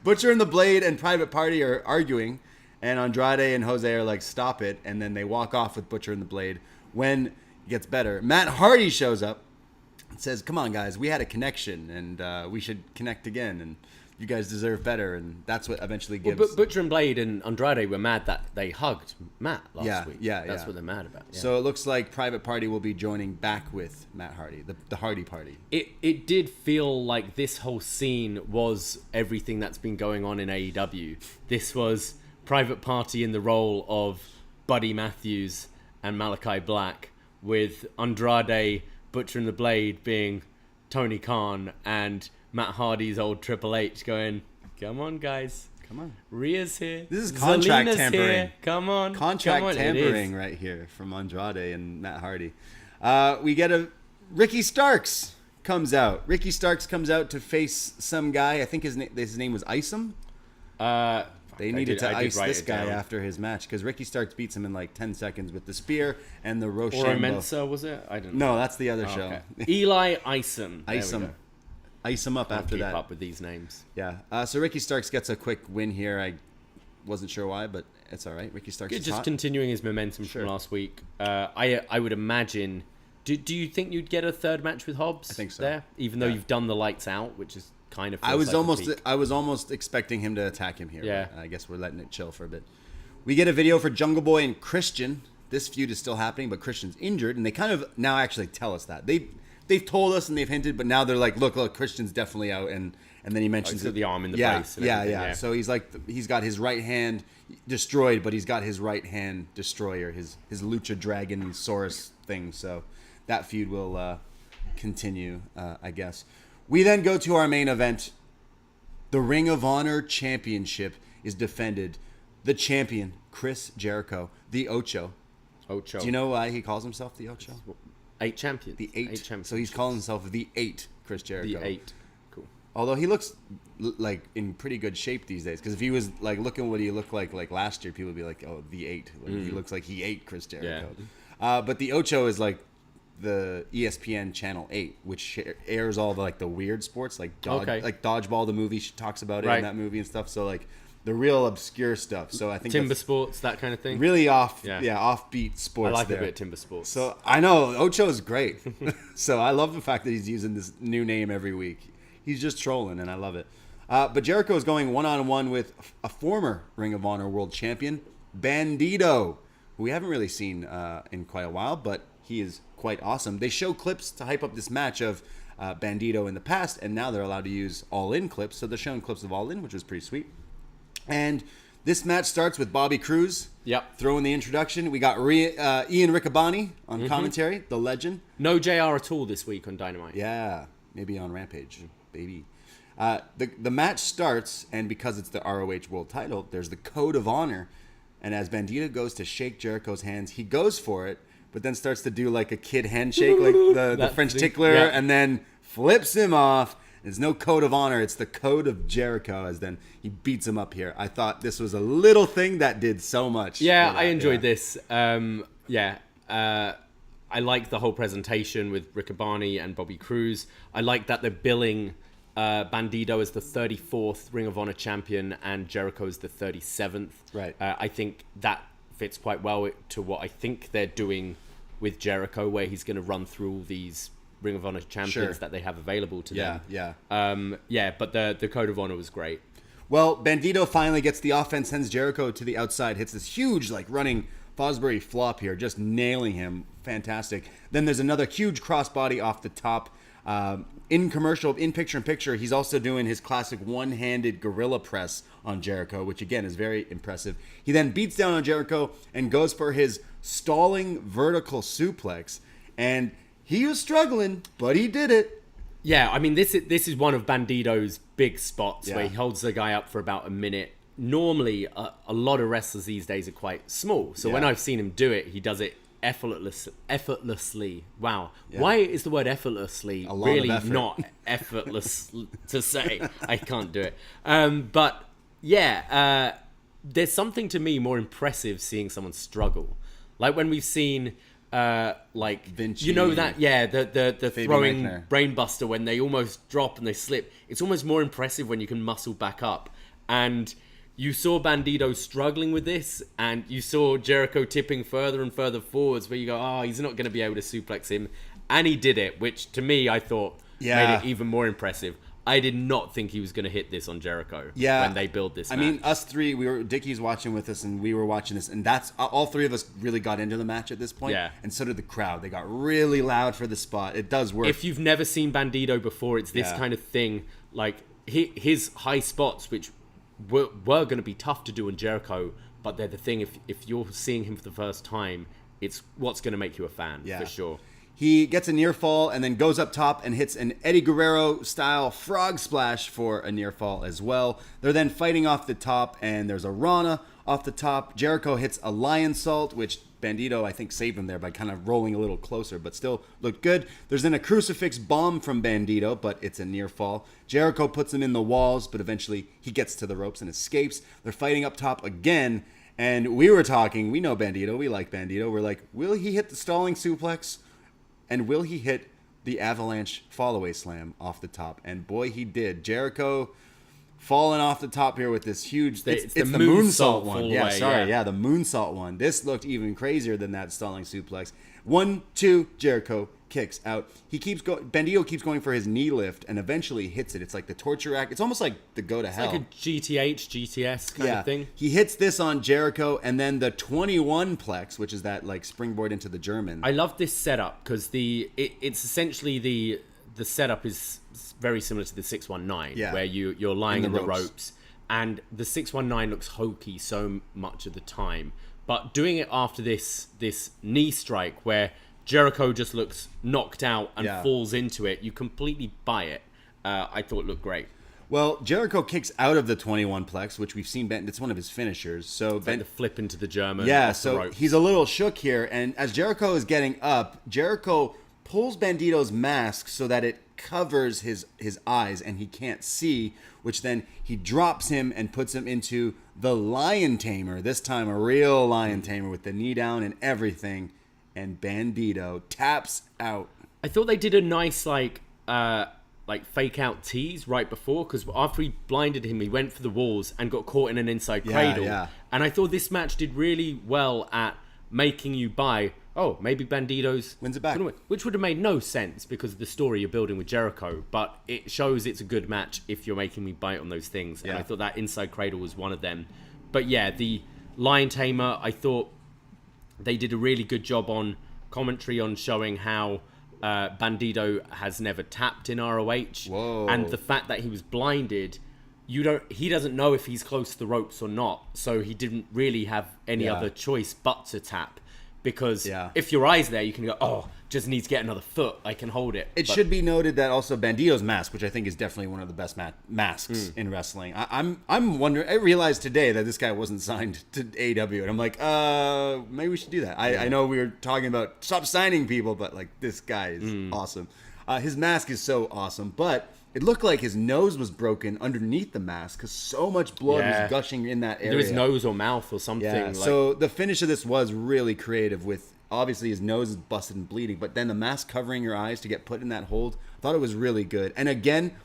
Speaker 2: Butcher and the Blade and Private Party are arguing, and Andrade and Jose are like, stop it, and then they walk off with Butcher and the Blade. When it gets better, Matt Hardy shows up and says, come on, guys, we had a connection, and we should connect again. And you guys deserve better, and that's what eventually gives.
Speaker 3: But Butcher and Blade and Andrade were mad that they hugged Matt last week. That's what they're mad about. Yeah.
Speaker 2: So it looks like Private Party will be joining back with Matt Hardy, the Hardy Party.
Speaker 3: It did feel like this whole scene was everything that's been going on in AEW. This was Private Party in the role of Buddy Matthews and Malachi Black, with Andrade, Butcher and the Blade being Tony Khan, and Matt Hardy's old Triple H going, come on, guys.
Speaker 2: Come on.
Speaker 3: Rhea's here.
Speaker 2: This is contract
Speaker 3: Zelina's
Speaker 2: tampering.
Speaker 3: Here. Come on.
Speaker 2: Contract tampering right here from Andrade and Matt Hardy. We get Ricky Starks comes out. Ricky Starks comes out to face some guy. I think his name was Isom. They needed to ice this guy after his match because Ricky Starks beats him in like 10 seconds with the spear and the Rochambeau.
Speaker 3: Or Mensa, was it? I don't know.
Speaker 2: No, that's the other show.
Speaker 3: Okay. Eli Isom.
Speaker 2: Isom. Ice him up after that.
Speaker 3: Keep up with these names.
Speaker 2: Yeah. So Ricky Starks gets a quick win here. I wasn't sure why, but it's all right. Ricky Starks is
Speaker 3: just
Speaker 2: hot.
Speaker 3: Continuing his momentum from last week. I would imagine. Do you think you'd get a third match with Hobbs?
Speaker 2: I think so.
Speaker 3: There, even though you've done the lights out, which is kind of.
Speaker 2: I was almost expecting him to attack him here.
Speaker 3: Yeah.
Speaker 2: I guess we're letting it chill for a bit. We get a video for Jungle Boy and Christian. This feud is still happening, but Christian's injured, and they kind of now actually tell us that they've told us and they've hinted, but now they're like, look, Christian's definitely out, and then he mentions
Speaker 3: the arm in the brace. And
Speaker 2: yeah. So he's like, he's got his right hand destroyed, but he's got his right hand destroyer, his Lucha Dragon Saurus thing. So that feud will continue, I guess. We then go to our main event. The Ring of Honor Championship is defended. The champion, Chris Jericho, the Ocho.
Speaker 3: Ocho.
Speaker 2: Do you know why he calls himself the Ocho?
Speaker 3: 8 champions.
Speaker 2: The 8.
Speaker 3: champions.
Speaker 2: So he's calling himself the 8 Chris Jericho.
Speaker 3: The 8. Cool.
Speaker 2: Although he looks like in pretty good shape these days. Because if he was like looking what he looked like last year, people would be like, oh, the 8. Like, He looks like he ate Chris Jericho. Yeah. But the Ocho is like the ESPN Channel 8, which airs all the weird sports, like Dodgeball, the movie. She talks about it in that movie and stuff. So like the real obscure stuff. So I think
Speaker 3: Timber sports, that kind of thing.
Speaker 2: Really offbeat sports.
Speaker 3: I like
Speaker 2: there.
Speaker 3: a bit of Timber sports.
Speaker 2: So I know Ocho is great. So I love the fact that he's using this new name every week. He's just trolling, and I love it. But Jericho is going one-on-one with a former Ring of Honor World Champion, Bandito, who we haven't really seen in quite a while, but he is quite awesome. They show clips to hype up this match of Bandito in the past, and now they're allowed to use All-In clips. So they're showing clips of All-In, which was pretty sweet. And this match starts with Bobby Cruz throwing the introduction. We got Ian Riccaboni on commentary, the legend.
Speaker 3: No JR at all this week on Dynamite.
Speaker 2: Yeah, maybe on Rampage, baby. The match starts, and because it's the ROH World title, there's the Code of Honor. And as Bandito goes to shake Jericho's hands, he goes for it, but then starts to do like a kid handshake, like the French tickler, and then flips him off. There's no Code of Honor. It's the Code of Jericho, as then he beats him up here. I thought this was a little thing that did so much.
Speaker 3: Yeah, I enjoyed this. I like the whole presentation with Riccaboni and Bobby Cruz. I like that they're billing Bandito as the 34th Ring of Honor champion and Jericho as the 37th.
Speaker 2: Right.
Speaker 3: I think that fits quite well to what I think they're doing with Jericho, where he's going to run through all these Ring of Honor champions that they have available to them. But the Code of Honor was great.
Speaker 2: Well, Bandito finally gets the offense, sends Jericho to the outside, hits this huge running Fosbury flop here, just nailing him. Fantastic. Then there's another huge crossbody off the top. In picture-in-picture, he's also doing his classic one-handed gorilla press on Jericho, which again is very impressive. He then beats down on Jericho and goes for his stalling vertical suplex, and he was struggling, but he did it.
Speaker 3: Yeah, I mean, this is one of Bandito's big spots where he holds the guy up for about a minute. Normally, a lot of wrestlers these days are quite small, so when I've seen him do it, he does it effortlessly. Wow. Yeah. Why is the word effortlessly really not effortless to say? I can't do it. There's something to me more impressive seeing someone struggle. Like when we've seen Vinci, the throwing Eichner. Brainbuster when they almost drop and they slip. It's almost more impressive when you can muscle back up. And you saw Bandito struggling with this, and you saw Jericho tipping further and further forwards where you go, he's not going to be able to suplex him. And he did it, which to me, I thought made it even more impressive. I did not think he was going to hit this on Jericho when they build this match.
Speaker 2: I mean, us three, Dickie's watching with us, and we were watching this, and that's all three of us really got into the match at this point.
Speaker 3: Yeah.
Speaker 2: And so did the crowd. They got really loud for the spot. It does work.
Speaker 3: If you've never seen Bandito before, it's this kind of thing. Like, his high spots, which were going to be tough to do on Jericho, but they're the thing. If you're seeing him for the first time, it's what's going to make you a fan, for sure.
Speaker 2: He gets a near fall and then goes up top and hits an Eddie Guerrero-style frog splash for a near fall as well. They're then fighting off the top, and there's a Rana off the top. Jericho hits a lion salt, which Bandito, I think, saved him there by kind of rolling a little closer, but still looked good. There's then a crucifix bomb from Bandito, but it's a near fall. Jericho puts him in the walls, but eventually he gets to the ropes and escapes. They're fighting up top again, and we were talking. We know Bandito. We like Bandito. We're like, will he hit the stalling suplex? And will he hit the avalanche fall-away slam off the top? And boy, he did. Jericho falling off the top here with this huge... It's the moonsault one. Yeah, sorry. Yeah, the moonsault one. This looked even crazier than that stalling suplex. 1, 2, Jericho kicks out. He keeps going. Bandito keeps going for his knee lift and eventually hits it. It's like the torture act. It's almost like the go to hell.
Speaker 3: Like a GTS kind of thing.
Speaker 2: He hits this on Jericho, and then the 21 plex, which is that like springboard into the German.
Speaker 3: I love this setup because it's essentially the setup is very similar to the 619, where you're lying in the ropes, and the 619 looks hokey so much of the time. But doing it after this knee strike where Jericho just looks knocked out and falls into it, you completely buy it. I thought it looked great.
Speaker 2: Well, Jericho kicks out of the 21 plex, which we've seen. It's one of his finishers. So
Speaker 3: like the flip into the German.
Speaker 2: Yeah, so he's a little shook here. And as Jericho is getting up, Jericho pulls Bandito's mask so that it covers his eyes and he can't see, which then he drops him and puts him into the Lion Tamer. This time a real Lion Tamer with the knee down and everything. And Bandito taps out.
Speaker 3: I thought they did a nice like fake out tease right before, because after he blinded him, he went for the walls and got caught in an inside cradle.
Speaker 2: Yeah.
Speaker 3: And I thought this match did really well at making you buy, oh, maybe Bandito's
Speaker 2: wins it back,
Speaker 3: which would have made no sense because of the story you're building with Jericho. But it shows it's a good match if you're making me buy it on those things. And I thought that inside cradle was one of them. But yeah, the Lion Tamer, I thought they did a really good job on commentary on showing how Bandito has never tapped in ROH.
Speaker 2: Whoa.
Speaker 3: And the fact that he was blinded, he doesn't know if he's close to the ropes or not, so he didn't really have any other choice but to tap. Because if your eye's there, you can go, oh, just needs to get another foot. I can hold it.
Speaker 2: It should be noted that also Bandito's mask, which I think is definitely one of the best masks in wrestling. I'm wondering. I realized today that this guy wasn't signed to AEW, and I'm like, maybe we should do that. I know we were talking about stop signing people, but like this guy is awesome. His mask is so awesome, but it looked like his nose was broken underneath the mask because so much blood was gushing in that area.
Speaker 3: Either his nose or mouth or something.
Speaker 2: Yeah, so the finish of this was really creative with, obviously, his nose is busted and bleeding, but then the mask covering your eyes to get put in that hold, I thought it was really good. And again,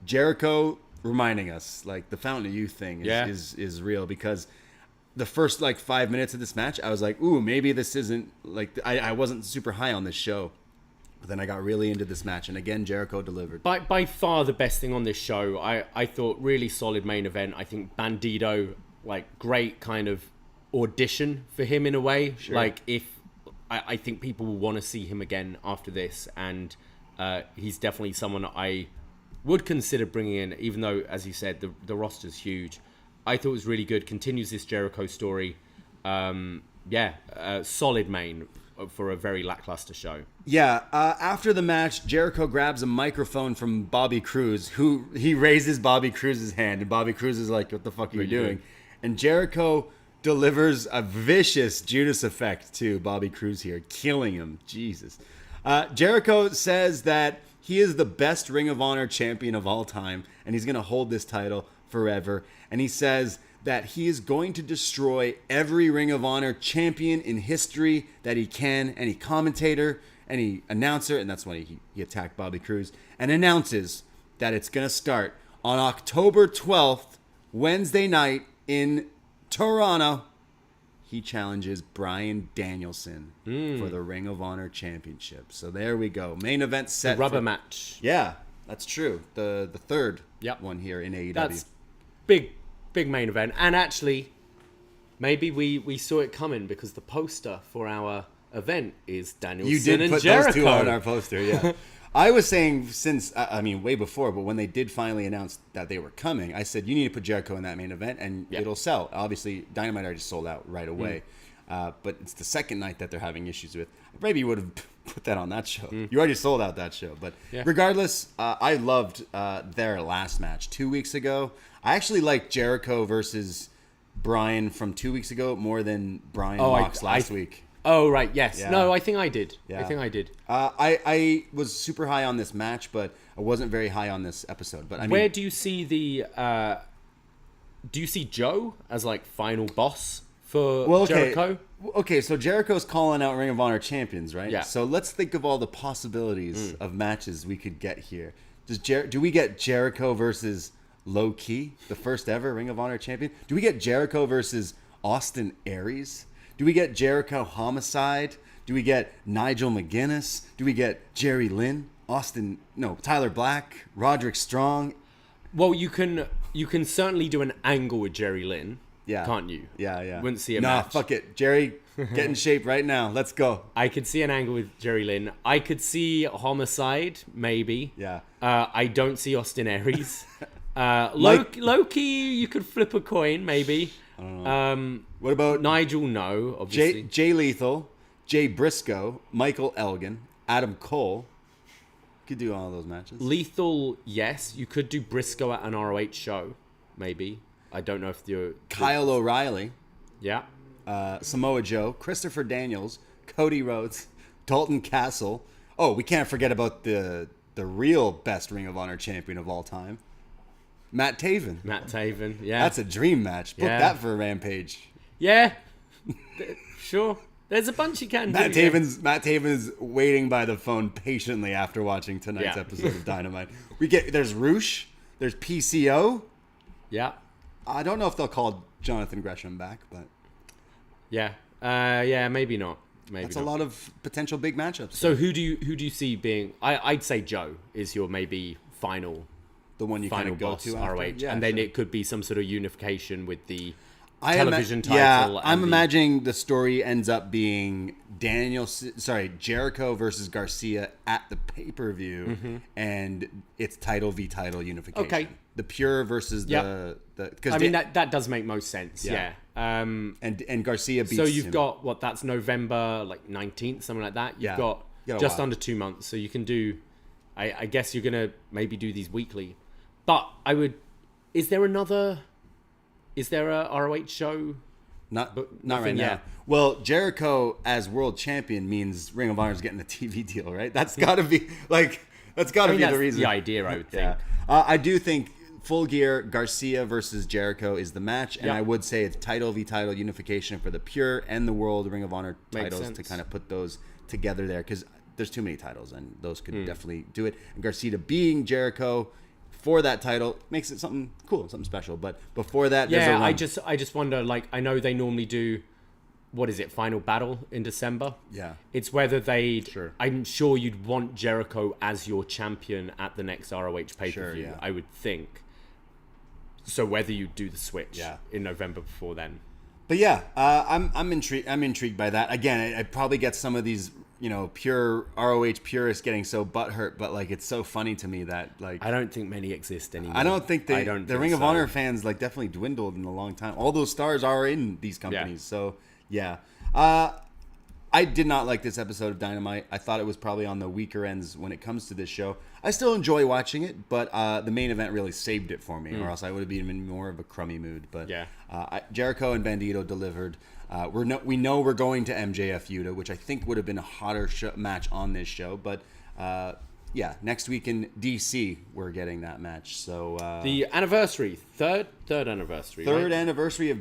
Speaker 2: Jericho reminding us, like, the Fountain of Youth thing is real, because the first, 5 minutes of this match, I was like, ooh, maybe this isn't, I wasn't super high on this show. But then I got really into this match, and again, Jericho delivered.
Speaker 3: By far the best thing on this show. I thought really solid main event. I think Bandito, great kind of audition for him in a way.
Speaker 2: Sure.
Speaker 3: I think people will want to see him again after this, and he's definitely someone I would consider bringing in, even though, as you said, the roster's huge. I thought it was really good. Continues this Jericho story. Solid main for a very lackluster show.
Speaker 2: Yeah, after the match, Jericho grabs a microphone from Bobby Cruise, who he raises Bobby Cruise's hand, and Bobby Cruise is like, what the fuck are you doing? And Jericho delivers a vicious Judas effect to Bobby Cruise here, killing him. Jesus. Jericho says that he is the best Ring of Honor champion of all time, and he's going to hold this title forever. And he says that he is going to destroy every Ring of Honor champion in history that he can, any commentator, any announcer, and that's when he attacked Bobby Cruise, and announces that it's going to start on October 12th, Wednesday night in Toronto. He challenges Bryan Danielson for the Ring of Honor Championship. So there we go. Main event set.
Speaker 3: The rubber match.
Speaker 2: Yeah. That's true. The third
Speaker 3: Yep.
Speaker 2: one here in AEW.
Speaker 3: That's big main event. And actually, maybe we saw it coming because the poster for our event is Danielson
Speaker 2: You did
Speaker 3: and
Speaker 2: put
Speaker 3: Jericho.
Speaker 2: those two on our poster, yeah. I was saying since, I mean, way before, but when they did finally announce that they were coming, I said, you need to put Jericho in that main event and it'll sell. Obviously, Dynamite already sold out right away. But it's the second night that they're having issues with. Maybe you would have put that on that show. You already sold out that show. But regardless, I loved their last match 2 weeks ago. I actually liked Jericho versus Bryan from 2 weeks ago more than Bryan Mox last week.
Speaker 3: Oh, right, yes.
Speaker 2: Yeah.
Speaker 3: No, I think I did.
Speaker 2: Yeah.
Speaker 3: I think I did.
Speaker 2: I was super high on this match, but I wasn't very high on this episode. But I mean,
Speaker 3: where do you see do you see Joe as like final boss for Jericho?
Speaker 2: Okay, so Jericho's calling out Ring of Honor champions, right?
Speaker 3: Yeah.
Speaker 2: So let's think of all the possibilities of matches we could get here. Do we get Jericho versus Low Key, the first ever Ring of Honor champion? Do we get Jericho versus Austin Aries? Do we get Jericho Homicide? Do we get Nigel McGuinness? Do we get Jerry Lynn? Tyler Black? Roderick Strong?
Speaker 3: Well, you can certainly do an angle with Jerry Lynn.
Speaker 2: Yeah.
Speaker 3: Can't you?
Speaker 2: Yeah.
Speaker 3: Wouldn't see a
Speaker 2: Nah,
Speaker 3: match.
Speaker 2: fuck it. Jerry, get in shape right now. Let's go.
Speaker 3: I could see an angle with Jerry Lynn. I could see Homicide, maybe.
Speaker 2: Yeah.
Speaker 3: I don't see Austin Aries. Loki, you could flip a coin, maybe.
Speaker 2: What about
Speaker 3: Nigel? No, obviously.
Speaker 2: Jay Lethal, Jay Briscoe, Michael Elgin, Adam Cole? You could do all of those matches.
Speaker 3: Lethal, yes. You could do Briscoe at an ROH show, maybe. I don't know if you're...
Speaker 2: Kyle O'Reilly,
Speaker 3: Yeah.
Speaker 2: Samoa Joe, Christopher Daniels, Cody Rhodes, Dalton Castle. Oh, we can't forget about the real best Ring of Honor champion of all time, Matt Taven.
Speaker 3: Yeah.
Speaker 2: That's a dream match. Book that for Rampage.
Speaker 3: Yeah. Sure. There's a bunch you can
Speaker 2: Matt
Speaker 3: do.
Speaker 2: Matt Taven's waiting by the phone patiently after watching tonight's episode of Dynamite. There's Roosh, there's PCO.
Speaker 3: Yeah.
Speaker 2: I don't know if they'll call Jonathan Gresham back, but
Speaker 3: Yeah. Maybe not.
Speaker 2: that's a lot of potential big matchups.
Speaker 3: So who do you see being? I'd say Joe is your maybe final
Speaker 2: The one you kind
Speaker 3: final
Speaker 2: of go
Speaker 3: boss
Speaker 2: to
Speaker 3: ROH,
Speaker 2: after. Yeah,
Speaker 3: and then
Speaker 2: sure.
Speaker 3: it could be some sort of unification with the television title.
Speaker 2: Yeah, I'm imagining the story ends up being Jericho versus Garcia at the pay-per-view, and it's title v title unification.
Speaker 3: Okay.
Speaker 2: The Pure versus the because
Speaker 3: I mean that does make most sense. Yeah.
Speaker 2: and Garcia beats
Speaker 3: So you've
Speaker 2: him.
Speaker 3: got that's November 19th, something like that. You've got
Speaker 2: a
Speaker 3: just
Speaker 2: while.
Speaker 3: under 2 months, so you can do. I guess you're gonna maybe do these weekly, but I would. Is there a ROH show?
Speaker 2: Not right
Speaker 3: nothing
Speaker 2: now.
Speaker 3: yet.
Speaker 2: Well, Jericho as world champion means Ring of Honor is getting a TV deal, right? That's got to be that's got to be
Speaker 3: That's
Speaker 2: the reason.
Speaker 3: the idea, I would think.
Speaker 2: I do think Full Gear Garcia versus Jericho is the match, and
Speaker 3: Yep.
Speaker 2: I would say it's title v title unification for the Pure and the World Ring of Honor
Speaker 3: Makes
Speaker 2: titles
Speaker 3: sense.
Speaker 2: to kind of put those together there, because there's too many titles, and those could definitely do it. And Garcia being Jericho for that title makes it something cool, something special. But before that, there's a run.
Speaker 3: I just wonder. I know they normally do. What is it? Final Battle in December.
Speaker 2: Yeah.
Speaker 3: It's whether they'd.
Speaker 2: Sure.
Speaker 3: I'm sure you'd want Jericho as your champion at the next ROH pay-per-view.
Speaker 2: Sure, yeah.
Speaker 3: I would think. So whether you do the switch
Speaker 2: Yeah.
Speaker 3: in November before then.
Speaker 2: But yeah, I'm intrigued. I'm intrigued by that. Again, I probably get some of these, pure ROH purists getting so butthurt, but it's so funny to me that
Speaker 3: I don't think many exist anymore.
Speaker 2: I don't think
Speaker 3: I don't
Speaker 2: the
Speaker 3: think
Speaker 2: Ring of
Speaker 3: so.
Speaker 2: Honor fans definitely dwindled in a long time. All those stars are in these companies, so yeah. I did not like this episode of Dynamite. I thought it was probably on the weaker ends when it comes to this show. I still enjoy watching it, but the main event really saved it for me, or else I would have been in more of a crummy mood. But
Speaker 3: Yeah.
Speaker 2: Jericho and Bandito delivered. We know we're going to MJF Yuta, which I think would have been a hotter match on this show. But yeah, next week in DC we're getting that match. So
Speaker 3: The anniversary, third anniversary.
Speaker 2: third
Speaker 3: right?
Speaker 2: anniversary of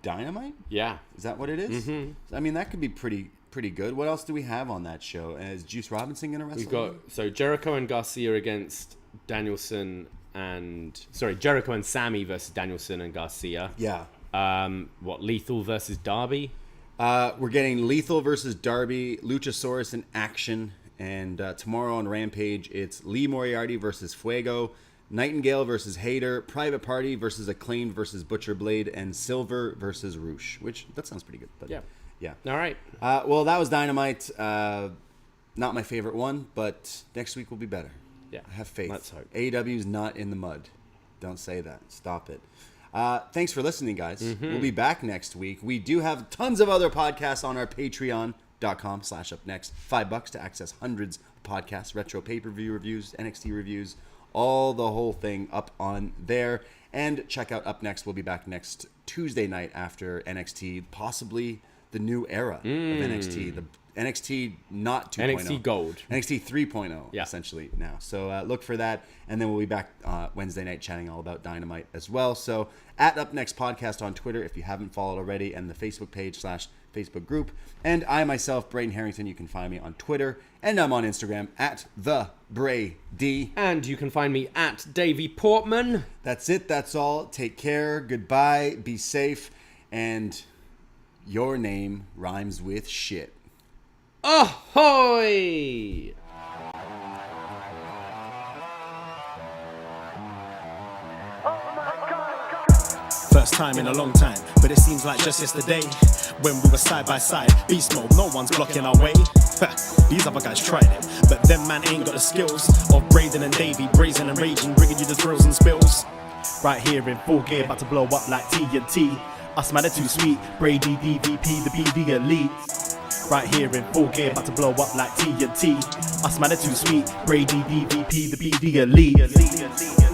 Speaker 2: Dynamite.
Speaker 3: Yeah.
Speaker 2: Is that what it is? Mm-hmm. I mean, that could be pretty good. What else do we have on that show? Is Juice Robinson going to wrestle?
Speaker 3: We've got Jericho and Garcia against Danielson Jericho and Sammy versus Danielson and Garcia.
Speaker 2: Yeah.
Speaker 3: Lethal versus Darby?
Speaker 2: We're getting Lethal versus Darby, Luchasaurus in action, And tomorrow on Rampage, it's Lee Moriarty versus Fuego, Nightingale versus Hayter, Private Party versus Acclaimed versus Butcher Blade, and Silver versus Roosh, which that sounds pretty good. But yeah.
Speaker 3: All right.
Speaker 2: Well, that was Dynamite. Not my favorite one, but next week will be better.
Speaker 3: Yeah.
Speaker 2: I have faith.
Speaker 3: Let's hope.
Speaker 2: AEW's not in the mud. Don't say that. Stop it. Thanks for listening, guys. We'll be back next week. We do have tons of other podcasts on our patreon.com/upnext. $5 to access hundreds of podcasts, retro pay-per-view reviews, NXT reviews, all the whole thing up on there. And check out Up Next. We'll be back next Tuesday night after NXT, possibly the new era of NXT. The NXT not 2.0.
Speaker 3: NXT Gold.
Speaker 2: NXT 3.0, essentially, now. So look for that. And then we'll be back Wednesday night chatting all about Dynamite as well. So at Up Next Podcast on Twitter, if you haven't followed already, and the Facebook page / Facebook group. And I myself, Braden Herrington, you can find me on Twitter. And I'm on Instagram at @TheBrady.
Speaker 3: And you can find me at Davie Portman.
Speaker 2: That's it. That's all. Take care. Goodbye. Be safe. And your name rhymes with shit.
Speaker 3: Ahoy!
Speaker 1: First time in a long time, but it seems like just yesterday when we were side by side. Beast mode, no one's blocking our way. These other guys tried it, but them man ain't got the skills of Braden and Davie, brazen and raging, bringing you the thrills and spills. Right here in full gear, about to blow up like TNT. Us man are too sweet, Brady, DVP, the BDElite. Right here in full gear, about to blow up like TNT. Us man are too sweet, Brady, DVP, the BDElite.